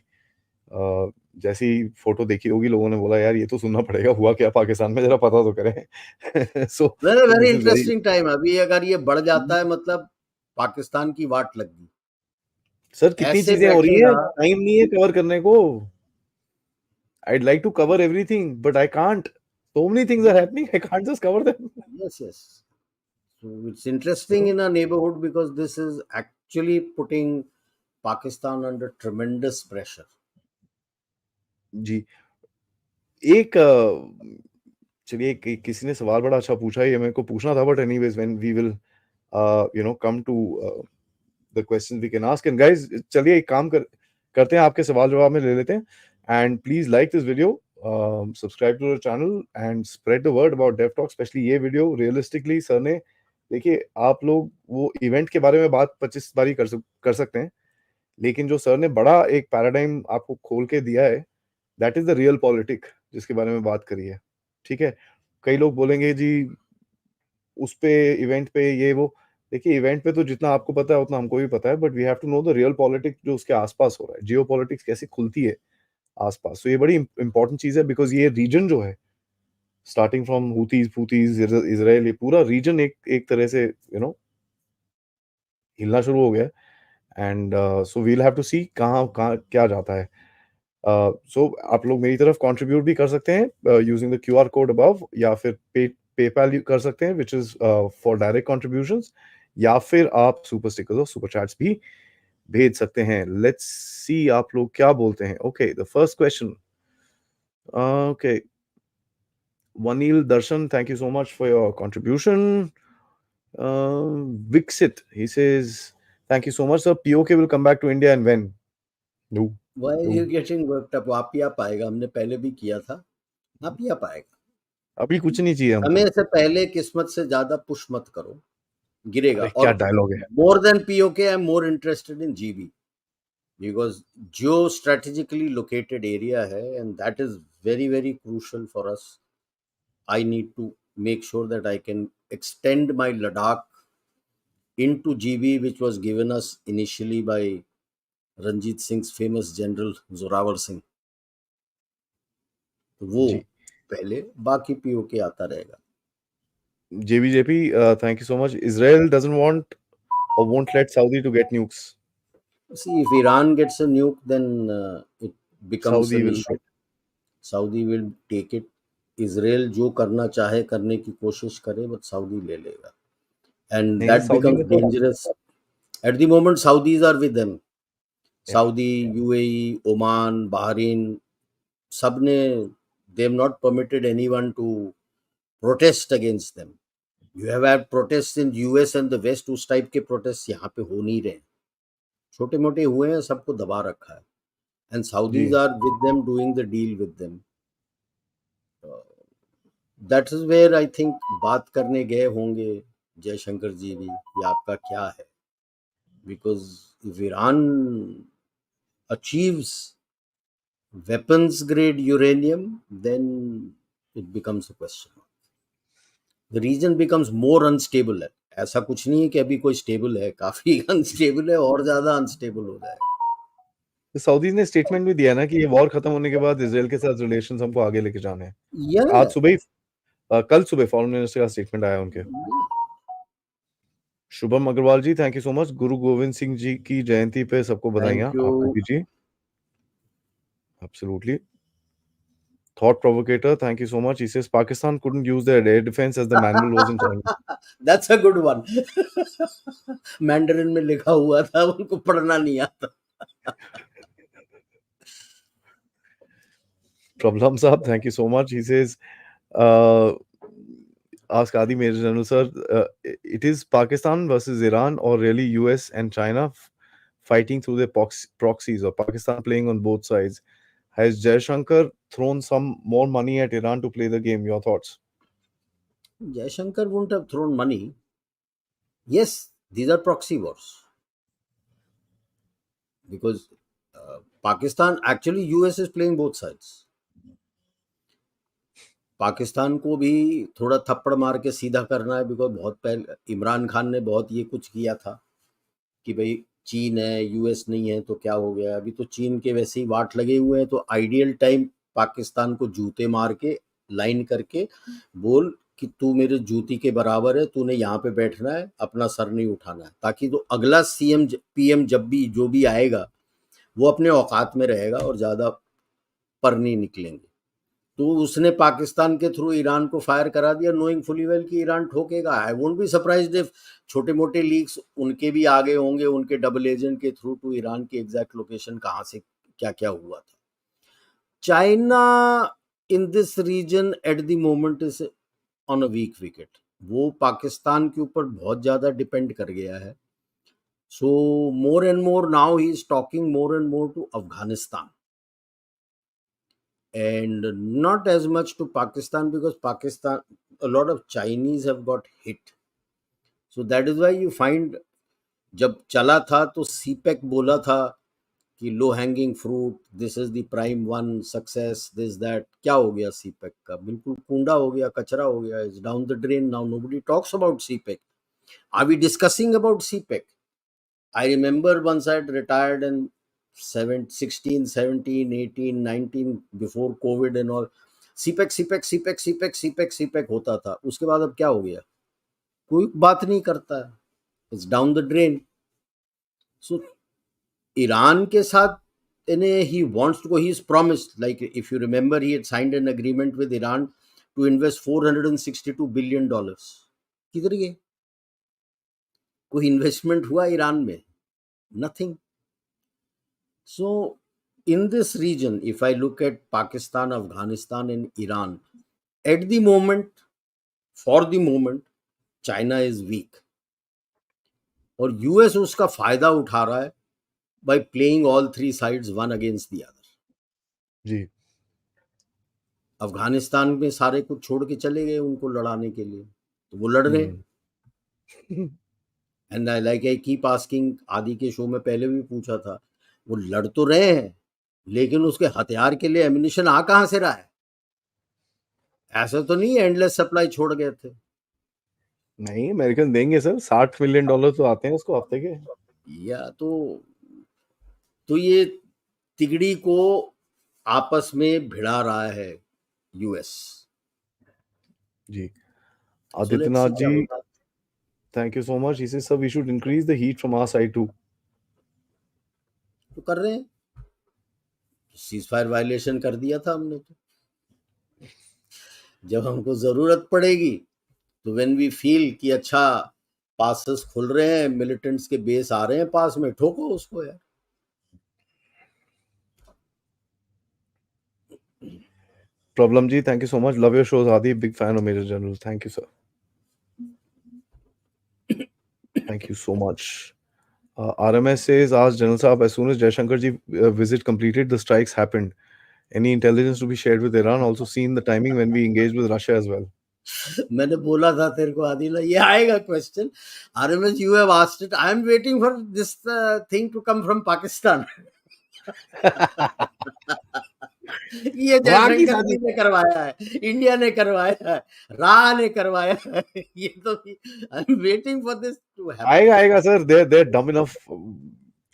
जैसी फोटो देखी होगी, लोगों ने बोला यार ये तो सुनना पड़ेगा, हुआ क्या पाकिस्तान में, जरा पता तो करें। So very very this is very, interesting time. अभी अगर ये बढ़ जाता है मतलब पाकिस्तान की वाट लग गई. सर कितनी ऐसे चीजें हो रही है, बैठेगा. टाइम नहीं है कवर करने को। I'd like to cover everything, but I can't. So many things are happening, I can't just cover them. Yes, yes. So it's interesting in a neighborhood because this is actually putting Pakistan under tremendous pressure. जी, एक चलिए, किसी ने सवाल बड़ा अच्छा पूछा है, ये मेरे को पूछना था, but anyways when we will come to the questions we can ask. And guys, चलिए एक काम करते हैं, आपके सवाल जवाब में ले लेते हैं। And please like this video, subscribe to the channel and spread the word about Def talk. Specially ये वीडियो रियलिस्टिकली सर ने, देखिए आप लोग वो इवेंट के बारे में बात 25 बारी कर सकते हैं, लेकिन जो सर ने बड़ा एक पैराडाइम आपको खोल के दिया है, that is the real politic जिसके बारे में बात करी है। ठीक है, कई लोग बोलेंगे जी उस पे, इवेंट पे ये वो, देखिए इवेंट पे तो जितना आपको पता है उतना हमको भी पता है, but we have to know the real politics जो उसके आसपास हो रहा है, जियो पॉलिटिक्स कैसी खुलती है आसपास। तो ये बड़ी इंपॉर्टेंट चीज है, बिकॉज ये रीजन जो है, स्टार्टिंग फ्रॉम हुतीज फूतीज इसराइल, ये पूरा रीजन एक तरह से हिलना शुरू हो गया। And so we'll have to see कहाँ कहाँ क्या जाता है। सो आप लोग मेरी तरफ कंट्रीब्यूट भी कर सकते हैं using the QR code above, या फिर पेपैल कर सकते हैं, which is for direct contributions, या फिर आप सुपर स्टिकर्स और सुपर चैट्स भी भेज सकते हैं। लेट्स सी आप लोग क्या बोलते हैं। Okay, the first question. Okay, Vanil Darshan, thank you so much for your contribution. Vixit, he says, thank you so much, sir. POK will come back to India and when? No, Why are no. you getting worked up? आप ही आप आएगा, हमने पहले भी किया था. आप ही आप आएगा. अभी कुछ नहीं चाहिए समय हमको। से पहले किस्मत से ज्यादा पुश मत करो, गिरेगा. अरे क्या और डायलॉग है। more than POK, I'm more interested in GB because geo strategically located area है, and that is very very crucial for us. I need to make sure that I can extend my Ladakh into GB, which was given us initially by Ranjit Singh's famous general Zorawar Singh. तो वो जी, पहले, बाकी POK आता रहेगा. JBJP, thank you so much. Israel doesn't want or won't let Saudi to get nukes. See, if Iran gets a nuke, then it becomes Saudi an will issue. get. Saudi will take it. Israel जो करना चाहे करने की कोशिश करे, but Saudi ले लेगा. And नहीं, that सऊदी becomes में तो, dangerous. At the moment, Saudis are with them. yeah, Saudi, yeah. UAE, Oman, Bahrain, सबने, they have not permitted anyone to protest against them. You have had protests in US and the West, उस type के protest यहाँ पे हो नहीं रहे, छोटे मोटे हुए हैं, सबको दबा रखा है, and Saudis ji are with them doing the deal with them. That is where I think बात करने गए होंगे जयशंकर जी भी, ये आपका क्या है, because if Iran achieves weapons grade uranium, then it becomes a question. The region becomes more unstable है, ऐसा कुछ नहीं है कि अभी कोई स्टेबल है, काफी अनस्टेबल है, और ज्यादा अनस्टेबल हो जाएगा। तो सऊदीज ने स्टेटमेंट भी दिया ना कि ये वॉर खत्म होने के बाद इसराइल के साथ रिलेशंस हमको आगे लेके जाने हैं। Yeah, आज सुबह कल सुबह फॉरेन मिनिस्टर का स्टेटमेंट आया उनके। शुभम अग्रवाल जी, थैंक यू सो मच। गुरु गोविंद सिंह जी की जयंती पे सबको बधाइयां। Thank you. आपको जी absolutely. Thought provocator, thank you so much. He says Pakistan couldn't use their air defense as the manual was in Chinese. That's a good one. Mandarin में लिखा हुआ था, उनको पढ़ना नहीं आता। Prabham Saab, thank you so much. He says, uh, ask Adi Major General sir, it is Pakistan versus Iran or really US and China fighting through their proxies, or Pakistan playing on both sides? Has Jaishankar thrown some more money at Iran to play the game? Your thoughts? Jaishankar wouldn't have thrown money. Yes, these are proxy wars. Because Pakistan, actually US is playing both sides. Pakistan को भी थोड़ा थप्पड़ मार के सीधा करना है, because बहुत पहले इमरान खान ने बहुत ये कुछ किया था कि भाई चीन है, यूएस नहीं है तो क्या हो गया, अभी तो चीन के वैसे ही वाट लगे हुए हैं, तो आइडियल टाइम पाकिस्तान को जूते मार के लाइन करके बोल कि तू मेरे जूती के बराबर है, तूने यहाँ पे बैठना है, अपना सर नहीं उठाना है, ताकि तो अगला सीएम पीएम जब भी जो भी आएगा वो अपने औकात में रहेगा और ज़्यादा पर नहीं निकलेंगे। तो उसने पाकिस्तान के थ्रू ईरान को फायर करा दिया, नोइंग फुली वेल कि ईरान ठोकेगा। I won't be surprised if छोटे मोटे लीक्स उनके भी आगे होंगे, उनके डबल एजेंट के थ्रू, टू ईरान की एग्जैक्ट लोकेशन कहाँ से क्या क्या हुआ था। China in this region at the moment is on a weak wicket, वो पाकिस्तान के ऊपर बहुत ज़्यादा डिपेंड कर गया है। So more and more now he is talking more and more to Afghanistan and not as much to Pakistan, because Pakistan, a lot of Chinese have got hit. So that is why you find जब चला था तो CPEC बोला था कि low hanging fruit, this is the prime one success, this that, क्या हो गया सीपेक का? बिल्कुल कूड़ा हो गया, कचरा हो गया, is down the drain now, nobody talks about CPEC. Are we discussing about CPEC? I remember once I had retired in 16, 17, 18, 19, before COVID and all. CPEC होता था, उसके बाद अब क्या हो गया? कोई बात नहीं करता है, it's down the drain. So Iran के साथ he wants to go, he's promised, like if you remember, he had signed an agreement with Iran to invest $462 billion. किधर गए? कोई इन्वेस्टमेंट हुआ ईरान में? Nothing. So in this region, if I look at Pakistan, Afghanistan and Iran, at the moment, for the moment, China is weak, और US उसका फायदा उठा रहा है by playing all three sides one against the other. जी अफगानिस्तान में सारे कुछ छोड़ के चले गए उनको लड़ाने के लिए, तो वो लड़ रहे हैं। And I like I keep asking, आदि के शो में पहले भी पूछा था, वो लड़ तो रहे हैं, लेकिन उसके हथियार के लिए एमिनिशन आ कहाँ से रहा है? ऐसा तो नहीं एंडलेस सप्लाई छोड़ गए थे। नहीं, अमेरिकन देंगे सर, $60 मिलियन तो आते हैं उसको हफ्ते के। या तो ये तिगड़ी को आपस में भिड़ा रहा है यूएस। जी So let's आदित्यनाथ see क्या जी, होता है। Thank you so much. He says, sir, we should increase the heat from our side too. तो कर रहे हैं, सीज फायर वायलेशन कर दिया था हमने, तो जब हमको जरूरत पड़ेगी तो व्हेन वी फील कि अच्छा पासेस खुल रहे हैं, मिलिटेंट्स के बेस आ रहे हैं पास में, ठोको उसको यार। Problem ji, thank you so much. Love your shows, Adi. Big fan of Major General. Thank you, sir. Thank you so much. RMS says, ask General Saab, as soon as Jaishankar ji visit completed, the strikes happened. Any intelligence to be shared with Iran? Also seen the timing when we engaged with Russia as well. मैंने बोला था तेरे को आदिला, ये आएगा question. RMS, you have asked it. I am waiting for this thing to come from Pakistan. ये वहाँ की जयशंकर जी साजिश ने है। करवाया है, इंडिया ने करवाया है, राह ने करवाया है. ये तो I am waiting for this to happen. आएगा sir. They're dumb enough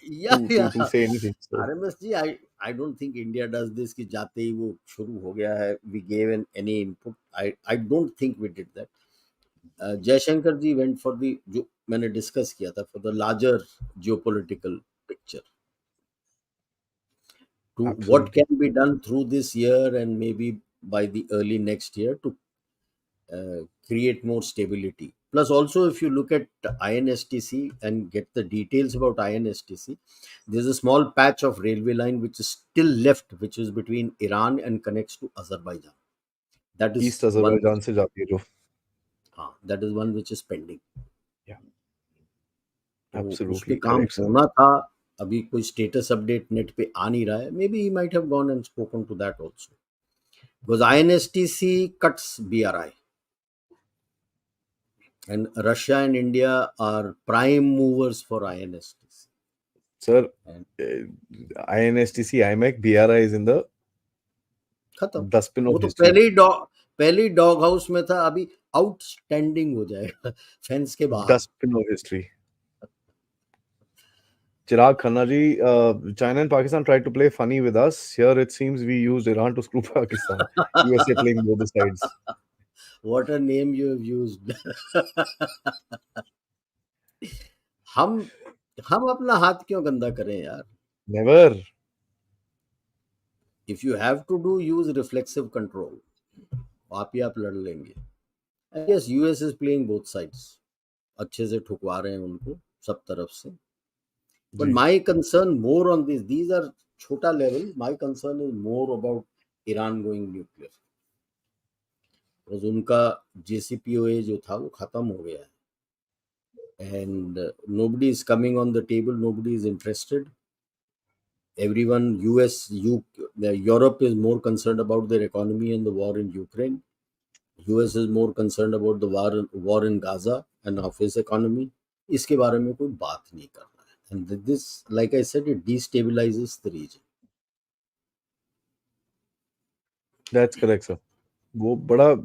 या to say anything. So RMS ji, I don't think India does this कि जाते ही वो शुरू हो गया है. We gave any input. I don't think we did that. Jaishankar ji went for the, जो मैंने डिस्कस किया था, for the larger geopolitical picture, to what absolutely. can be done through this year and maybe by the early next year to create more stability. Plus, also, if you look at INSTC and get the details about INSTC, there's a small patch of railway line which is still left, which is between Iran and connects to Azerbaijan. That East is one. Azerbaijan से जाती है जो. That is one which is pending. Yeah, तो उस पे absolutely काम correct, sir. होना था. अभी कोई स्टेटस अपडेट नेट पे आ नहीं रहा है. Maybe he might have gone and spoken to that also, because INSTC cuts BRI, and Russia and India are prime movers for INSTC. Sir, And INSTC, IMEC, BRI is in the खत्म. dustbin वो of तो history. पहले ही dog house में था, अभी outstanding हो जाएगा fence के बाहर. Dustbin of history. Chirag Khanna ji, China and Pakistan tried to play funny with us. Here it seems we used Iran to screw Pakistan. USA playing both the sides. What a name you have used. हम अपना हाथ क्यों गंदा करें यार? Never. If you have to do, use reflexive control. आप ही आप लड़ लेंगे. And yes, US is playing both sides. अच्छे से ठुकवा रहे हैं उनको सब तरफ से. But ji. my concern more on this, these are chota level. My concern is more about Iran going nuclear. Because उनका JCPOA जो था वो खत्म हो गया है. And nobody is coming on the table. Nobody is interested. Everyone, Europe is more concerned about their economy and the war in Ukraine. US is more concerned about the war in Gaza and of his economy. इसके बारे में कोई बात नहीं कर रहा है. And this, like I said, it destabilizes the region. That's correct, sir. वो बड़ा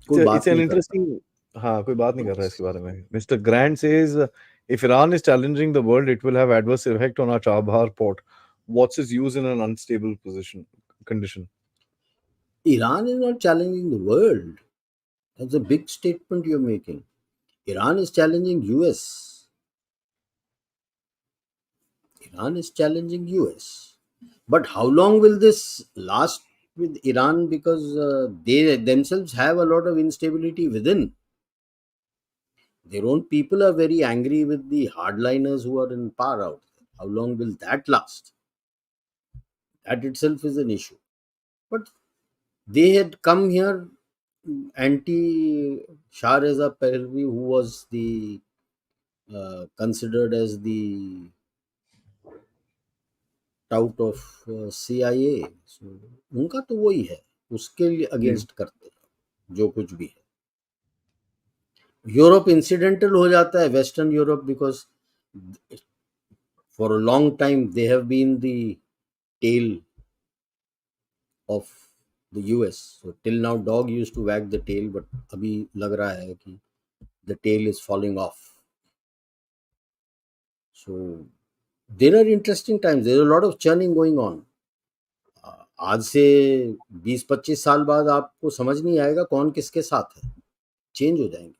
कोई it's बात an नहीं करता. interesting. हाँ, कोई बात नहीं कर रहा है इसके बारे में. Mr. Grant says, if Iran is challenging the world, it will have adverse effect on our Chabahar port. What's its use in an unstable condition? Iran is not challenging the world. That's a big statement you're making. Iran is challenging US. Iran is challenging US. But how long will this last with Iran? Because they themselves have a lot of instability within. Their own people are very angry with the hardliners who are in power out there. How long will that last? That itself is an issue. But they had come here anti Shah Reza Pahlavi, who was the considered as the tout of CIA. So उनका तो वही है, उसके लिए जी. Against करते हैं जो कुछ भी है. यूरोप इंसिडेंटल हो जाता है, western Europe, because for a long time they have been the tail of the US. So till now dog used to wag the tail, but अभी लग रहा है कि the tail is falling off. So there are interesting times. There is a lot of churning going on. आज से 20-25 साल बाद आपको समझ नहीं आएगा कौन किसके साथ है. चेंज हो जाएंगे.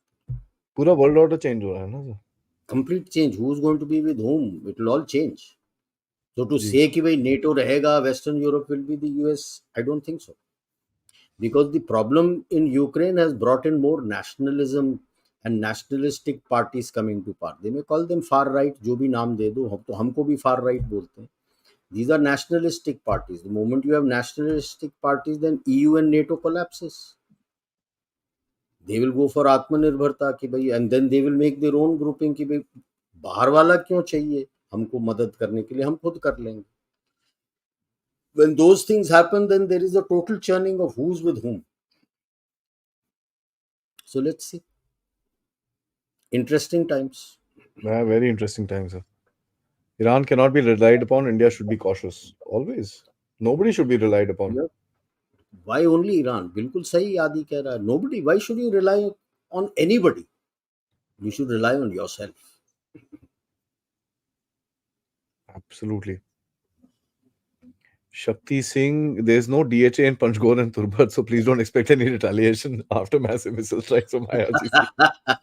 पूरा वर्ल्ड ऑर्डर चेंज हो रहा है ना sir. Complete change. Who is going to be with whom? It will all change. So to जी. say कि भाई NATO रहेगा, Western Europe will be the US, I don't think so. Because the problem in Ukraine has brought in more nationalism and nationalistic parties coming to power. They may call them far right, जो भी नाम दे दो, तो हमको भी far right बोलते हैं. These are nationalistic parties. The moment you have nationalistic parties, then EU and NATO collapses. They will go for आत्मनिर्भरता कि भाई, and then they will make their own grouping कि भाई बाहर वाला क्यों चाहिए हमको मदद करने के लिए, हम खुद कर लेंगे. When those things happen, then there is a total churning of who's with whom. So let's see. Interesting times. Yeah, very interesting times, sir. Iran cannot be relied upon. India should be cautious. Always. Nobody should be relied upon. Yeah. Why only Iran? बिल्कुल सही आदि कह रहा है. Nobody. Why should you rely on anybody? You should rely on yourself. Absolutely. Shakti Singh, there's no DHA in Panchgol and Turbat, so please don't expect any retaliation after massive missile strikes from IRGC.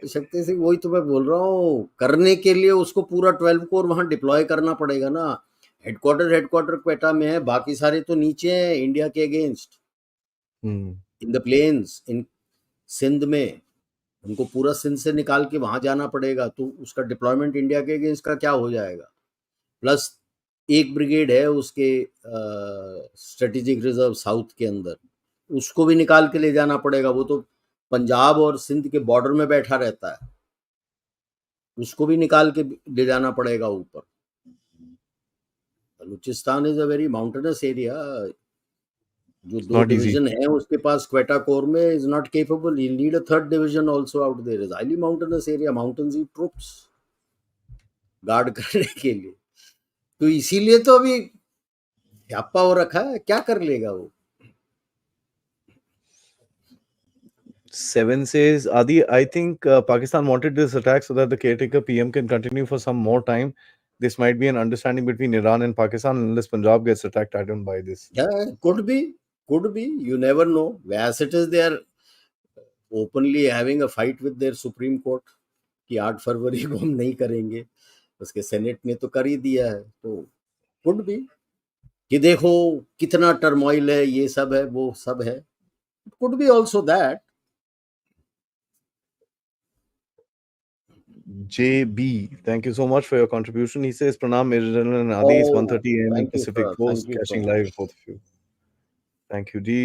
Shakti Singh, वही तो मैं बोल रहा हूँ, करने के लिए उसको पूरा 12 कोर वहां डिप्लॉय करना पड़ेगा ना. हेडक्वार्टर क्वेटा में है, बाकी सारे तो नीचे हैं इंडिया के अगेंस्ट, इन द प्लेन्स, इन सिंध में. उनको पूरा सिंध से निकाल के वहां जाना पड़ेगा, तो उसका डिप्लॉयमेंट इंडिया के अगेंस्ट का क्या हो जाएगा. प्लस एक ब्रिगेड है उसके स्ट्रेटेजिक रिजर्व साउथ के अंदर, उसको भी निकाल के ले जाना पड़ेगा. वो तो पंजाब और सिंध के बॉर्डर में बैठा रहता है, उसको भी निकाल के ले जाना पड़ेगा ऊपर. Balochistan is a very mountainous area. जो दो डिवीजन है उसके पास क्वेटा कोर में, is not capable. You need a third division also out there. Is highly mountainous area. Mountains ही ट्रूप्स गार्ड करने के लिए. तो इसीलिए तो अभी ह्याप्पा हो रखा है. क्या कर लेगा वो. Seven says, Adi, I think Pakistan wanted this attack so that the caretaker PM can continue for some more time. This might be an understanding between Iran and Pakistan unless Punjab gets attacked. I don't buy this. Yeah, could be. You never know. As it is, they are openly having a fight with their Supreme Court कि 8 फरवरी को हम नहीं करेंगे. उसके senate ने तो कर ही दिया है. तो कुड भी कि देखो कितना टर्मोइल है, ये सब है, वो सब है. Could be also that. JB, thank you so much for your contribution. He says, Pranam, Major General and Adi. It's 1:30 a.m. in Pacific Coast, catching live, both of you. Thank you, D.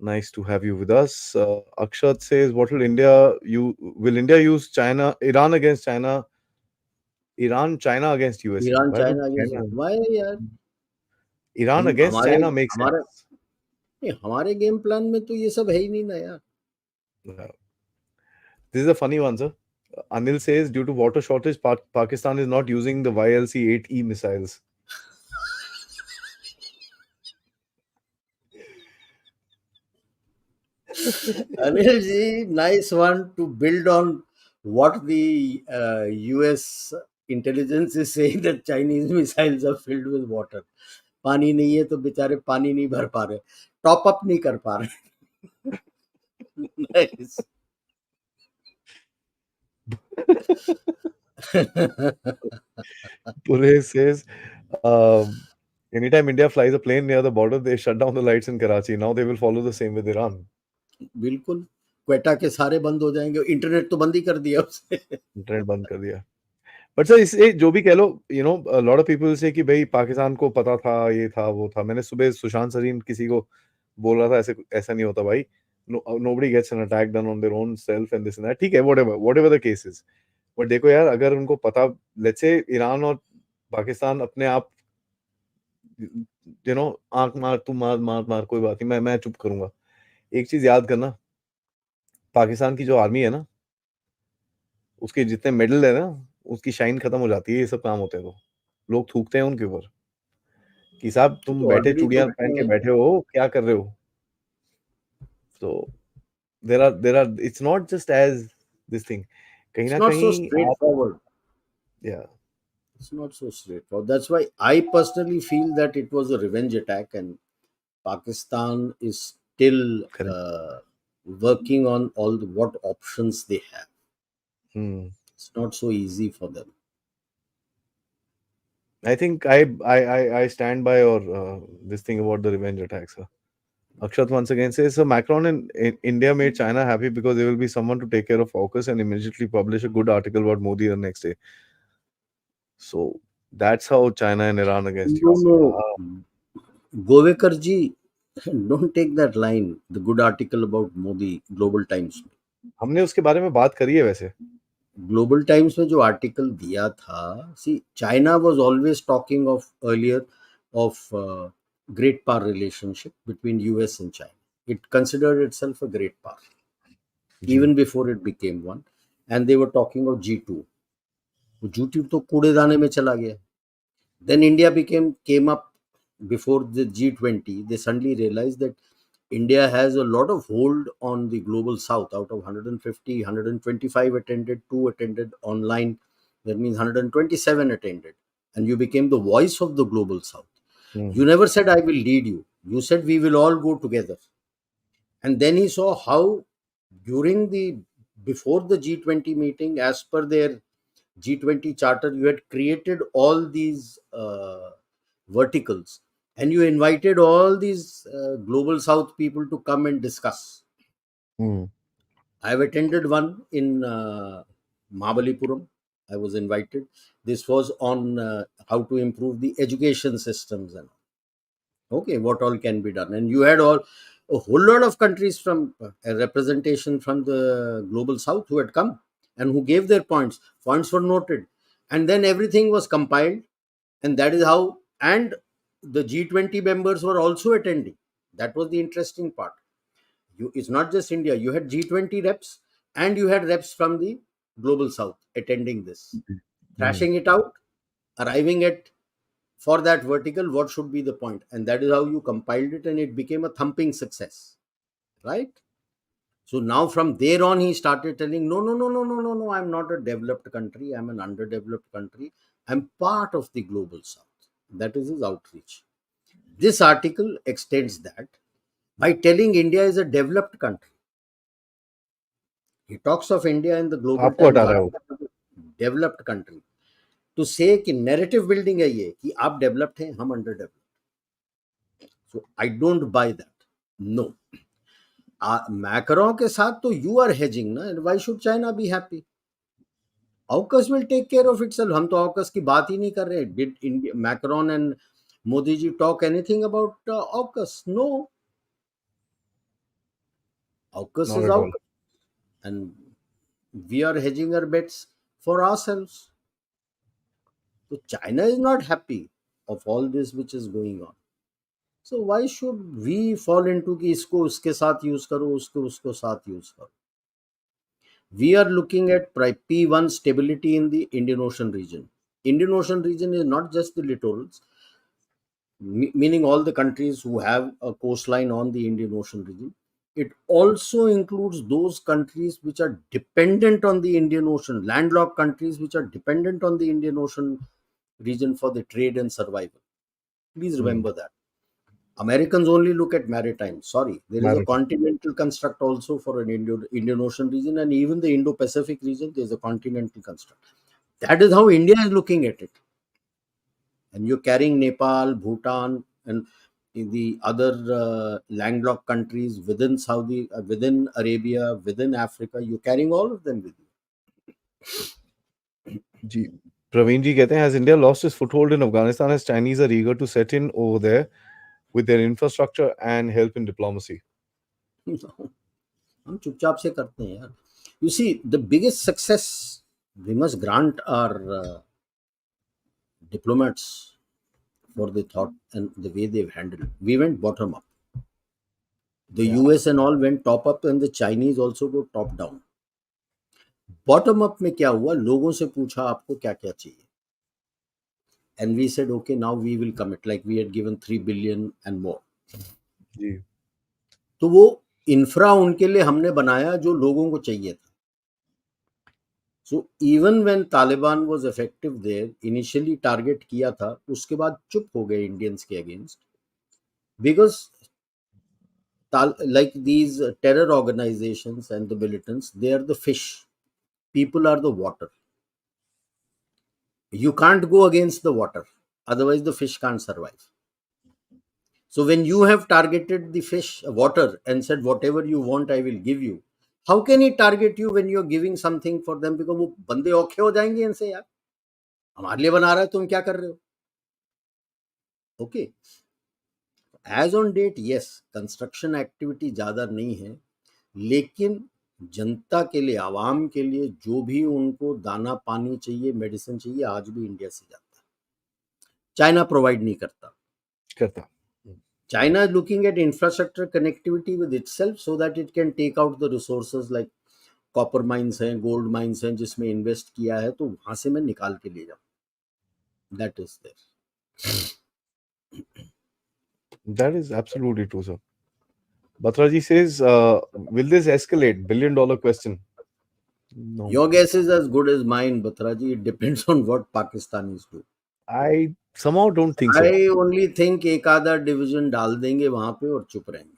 Nice to have you with us. Akshat says, "What will India use Iran against China? China against USA? Iran Why would China against China? Why यार. Iran against हमारे China makes हमारे sense. हमारे game plan में तो ये सब है ही नहीं ना यार. This is a funny one, sir. Anil says, due to water shortage, Pakistan is not using the YLC-8E missiles. Anil ji, nice one to build on what the US intelligence is saying, that Chinese missiles are filled with water. पानी नहीं है तो बेचारे पानी नहीं भर पा रहे, टॉप अप नहीं कर पा रहे. Nice. Pure says, anytime India flies a plane near the border, they shut down the lights in Karachi. Now they will follow the same with Iran. बिल्कुल. क्वेटा के सारे बंद हो जाएंगे. इंटरनेट तो बंद ही कर दिया उसने. इंटरनेट बंद कर दिया. बट सर इससे जो भी कह लो, लॉट ऑफ पीपल से कि भाई पाकिस्तान को पता था, ये था, वो था. मैंने सुबह सुशांत सरीन किसी को बोल रहा था, ऐसा नहीं होता भाई. Nobody gets an attack done on their own self and this and that. ठीक है, whatever the case is. But देखो यार, अगर उनको पता, लेट्स से ईरान और पाकिस्तान अपने आप आंख मार, तू मार मार मार, कोई बात नहीं, मैं चुप करूंगा. एक चीज याद करना, पाकिस्तान की जो आर्मी है ना, उसके जितने मेडल है ना, उसकी शाइन खत्म हो जाती है. ये सब काम होते हैं तो लोग थूकते हैं उनके ऊपर कि साहब तुम बैठे चूड़ियां पहन के बैठे हो, क्या कर रहे हो. तो there are it's not just as this thing. कहीं ना It's not so कहीं straightforward. yeah, It's not so straightforward. That's why I personally feel that it was a revenge attack, and Pakistan is still working on what options they have. It's not so easy for them. I think I stand by your this thing about the revenge attacks. Akshat once again says, so Macron in India made China happy because there will be someone to take care of AUKUS and immediately publish a good article about Modi the next day. So That's how China and Iran against No, US. no, Ah, Govekar ji, don't take that line. The good article about Modi, Global Times. हमने उसके बारे में बात करी है वैसे. Global times में जो आर्टिकल दिया था, see China was always talking of earlier of great power relationship between US and China. It considered itself a great power जी. even before it became one, and they were talking of G2. G2 तो कूड़ेदाने में चला गया. Then India came up before the G20. They suddenly realized that India has a lot of hold on the global south. Out of 150, 125 attended, 2 attended online. That means 127 attended. And you became the voice of the global south. You never said, I will lead you. You said, we will all go together. And then he saw how before the G20 meeting, as per their G20 charter, you had created all these verticals, and you invited all these global south people to come and discuss. I have attended one in Mahabalipuram. I was invited. This was on how to improve the education systems and okay, what all can be done. And you had a whole lot of countries from a representation from the global south who had come and who gave their points. Points were noted, and then everything was compiled, and that is how. And the G20 members were also attending. That was the interesting part. It's not just India. You had G20 reps, and you had reps from the global south attending this, thrashing it out, arriving at for that vertical what should be the point, and that is how you compiled it, and it became a thumping success, right? So now from there on he started telling, no, no, no, no, no, no, no, I'm not a developed country, I'm an underdeveloped country, I'm part of the global south. That is his outreach. This article extends that by telling India is a developed country. He talks of India in the Global आपको Times हटा रहा है वो. article as a developed country to say कि narrative building है ये कि आप developed हैं, हम underdeveloped. So I don't buy that. No. मैकरों के साथ तो you are hedging ना, and why should China be happy? AUKUS will take care of itself. हम तो AUKUS की बात ही नहीं कर रहे. Did Macron and Modi ji talk anything about AUKUS? No. AUKUS Not is at all. AUKUS, and we are hedging our bets for ourselves. So China is not happy of all this which is going on. So why should we fall into कि इसको उसके साथ use करो, उसको उसको साथ use करो? We are looking at P1 stability in the Indian Ocean region. Indian Ocean region is not just the littorals, meaning all the countries who have a coastline on the Indian Ocean region. It also includes those countries which are dependent on the Indian Ocean, landlocked countries which are dependent on the Indian Ocean region for the trade and survival. Please remember that. Americans only look at maritime. Sorry, there is a Maritime. continental construct also for an Indian Ocean region, and even the Indo-Pacific region, there is a continental construct. That is how India is looking at it. And you're carrying Nepal, Bhutan, and the other landlocked countries within Saudi, within Arabia, within Africa. You're carrying all of them with you. जी. प्रवीण जी कहते हैं, has India lost its foothold in Afghanistan as Chinese are eager to set in over there with their infrastructure and help in diplomacy? हम चुपचाप से करते हैं यार. You see, the biggest success we must grant our diplomats for the thought and the way they've handled it. We went bottom up. The Yeah. US and all went top up, and the Chinese also go top down. Bottom up में क्या हुआ? लोगों से पूछा आपको क्या क्या चाहिए, and we said okay, now we will commit, like we had given 3 billion and more. जी. तो वो इंफ्रा उनके लिए हमने बनाया जो लोगों को चाहिए था. So even when Taliban was effective there, initially target किया था, उसके बाद चुप हो गए इंडियंस के against, because like these terror organizations and the militants, they are the fish, people are the water. You can't go against the water, otherwise the fish can't survive. So when you have targeted the fish water and said whatever you want I will give you, how can he target you when you're giving something for them? Because वो बंदे औखे हो जाएंगे इनसे यार. हमारे लिए बना रहा है, तुम क्या कर रहे हो? Okay, as on date yes, construction activity ज़्यादा नहीं है, लेकिन जनता के लिए, आवाम के लिए जो भी उनको दाना पानी चाहिए, मेडिसिन चाहिए, आज भी इंडिया से जाता है। चाइना प्रोवाइड नहीं करता। करता। China is looking at infrastructure connectivity with itself so that it can take out the resources like copper mines हैं, गोल्ड माइंस हैं, जिसमें इन्वेस्ट किया है, तो वहां से मैं निकाल के ले जाऊं। That is there. That is absolutely true, sir. Batraji says, will this escalate? $1 billion question. No. Your guess is as good as mine, Batraji. It depends on what Pakistanis do. I somehow don't think so. I only think एक आधा division डाल देंगे वहां पे और चुप रहेंगे।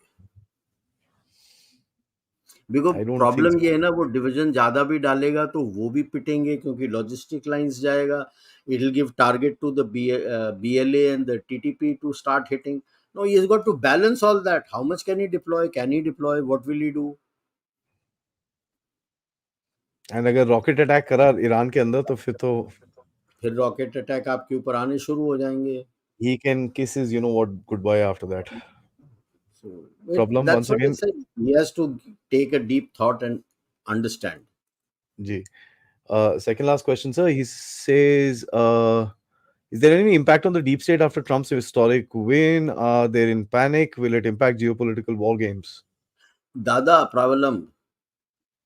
Because I don't think problem so. ये है ना, वो डिवीजन ज्यादा भी डालेगा तो वो भी पिटेंगे, क्योंकि लॉजिस्टिक लाइंस जाएगा। It will give target to the BLA and the TTP to start hitting. No, he has got to balance all that. How much can he deploy, what will he do? And अगर rocket attack करा Iran के अंदर तो फिर rocket attack आपके ऊपर आने शुरू हो जाएंगे। he can kiss his what goodbye after that. So Problem that's once what I again. said. He has to take a deep thought and understand. Ji. Second last question, sir. He says, is there any impact on the deep state after Trump's historic win? Are they in panic? Will it impact geopolitical war games? Dada Pravalam,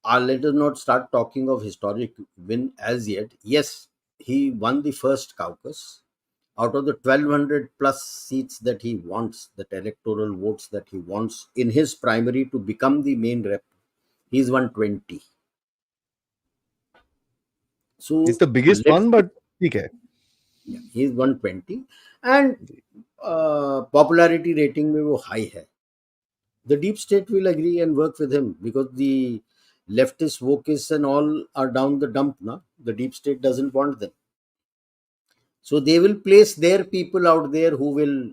let us not start talking of historic win as yet. Yes, he won the first caucus. Out of the 1200 plus seats that he wants, that electoral votes that he wants in his primary to become the main rep, he's won 20. So It's the biggest let's one, but okay. yeah, he's 120 and popularity rating में वो high है. The deep state will agree and work with him because the leftist, wokists and all are down the dump now. The deep state doesn't want them. So they will place their people out there who will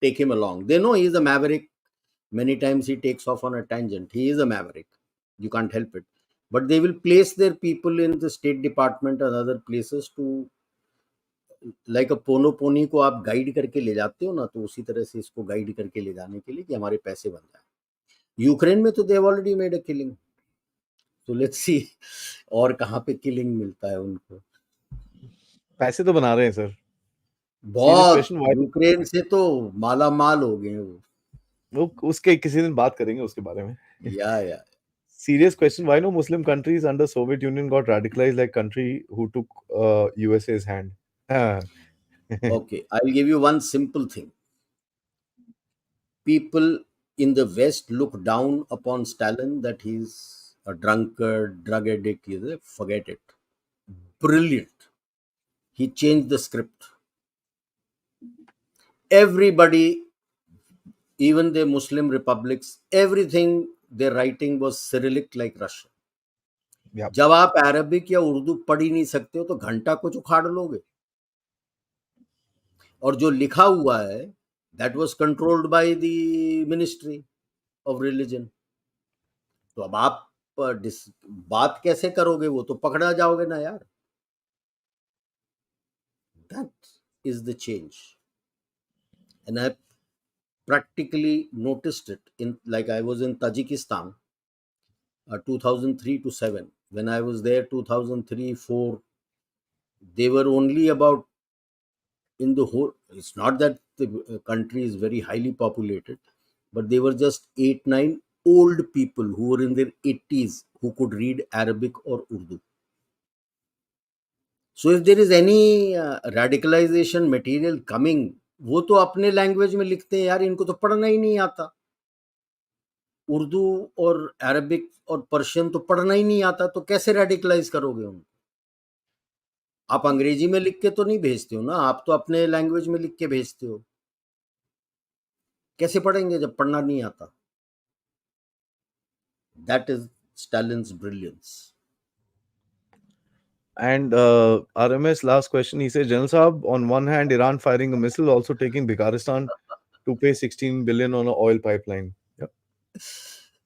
take him along. They know he is a maverick. Many times he takes off on a tangent. He is a maverick. You can't help it. But they will place their people in the State Department and other places to, like a पोनो pony को आप guide करके ले जाते हो ना, तो उसी तरह से इसको गाइड करके ले जाने के लिए कि हमारे पैसे बन जाए। यूक्रेन में तो they have already made a killing, तो लेट्स सी और कहाँ पे किलिंग मिलता है उनको। पैसे तो बना रहे हैं सर। सीरियस बहुत, क्वेश्चन, व्हाई यूक्रेन से तो माला माल हो गए वो। उसके किसी दिन बात करेंगे उसके बारे में। या Serious question, why no Muslim countries under Soviet Union got radicalized like country who took USA's hand? Ah. Okay, I will give you one simple thing. People in the West look down upon Stalin that he's a drunkard, drug addict. Forget it. Brilliant. He changed the script. Everybody, even the Muslim republics, everything their writing was Cyrillic like Russian. Yeah. जब आप Arabic या उर्दू पढ़ ही नहीं सकते हो तो घंटा कुछ उखाड़ लोगे। और जो लिखा हुआ है that was controlled by the ministry of religion. तो अब आप बात कैसे करोगे, वो तो पकड़ा जाओगे ना यार। That is the change and I practically noticed it in, like I was in Tajikistan 2003 to 7. When I was there 2003-4, they were only about, in the whole, it's not that the country is very highly populated, but they were just 8-9 old people who were in their 80s who could read Arabic or Urdu. So if there is any radicalization material coming, वो तो अपने language में लिखते हैं यार, इनको तो पढ़ना ही नहीं आता। उर्दू और अरबिक और पर्शियन तो पढ़ना ही नहीं आता, तो कैसे रेडिकलाइज करोगे उनको? आप अंग्रेजी में लिख के तो नहीं भेजते हो ना, आप तो अपने लैंग्वेज में लिख के भेजते हो। कैसे पढ़ेंगे जब पढ़ना नहीं आता? That is Stalin's brilliance. And RMS last question, he says, General Saab, on one hand, Iran firing a missile, also taking Bikaristan to pay 16 billion on an oil pipeline. Yep.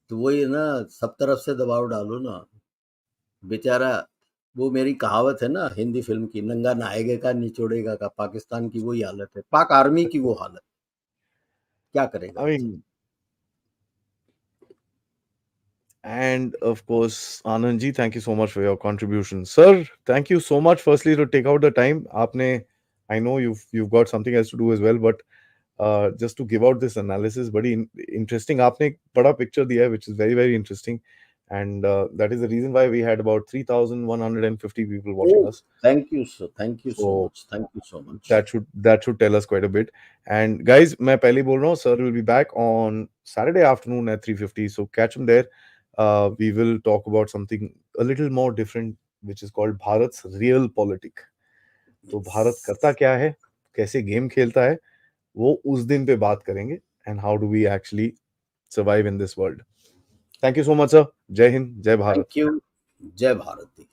तो वही है ना, सब तरफ से दबाव डालो ना। बेचारा वो मेरी कहावत है ना हिंदी फिल्म की, नंगा नहाएगा का निचोड़ेगा का। पाकिस्तान की वही हालत है, पाक आर्मी की वो हालत। क्या करेगा I बेचारा। mean, and of course, Anand ji, thank you so much for your contribution, sir. Thank you so much. Firstly, to take out the time, आपने, I know you've got something else to do as well, but just to give out this analysis, बड़ी interesting. आपने एक बड़ा picture दिया है, which is very very interesting, and that is the reason why we had about 3,150 people watching oh, us. Thank you sir, thank you so So much, thank you so much. that should tell us quite a bit. And guys, मैं पहले ही बोल रहा हूँ, sir will be back on Saturday afternoon at 3:50, so catch him there. We will talk about something a little more different, which is called Bharat's real politic. तो भारत करता क्या है, कैसे गेम खेलता है, वो उस दिन पे बात करेंगे, and how do we actually survive in this world. Thank you so much, sir. जय हिंद, जय भारत. Thank you. जय भारत दी।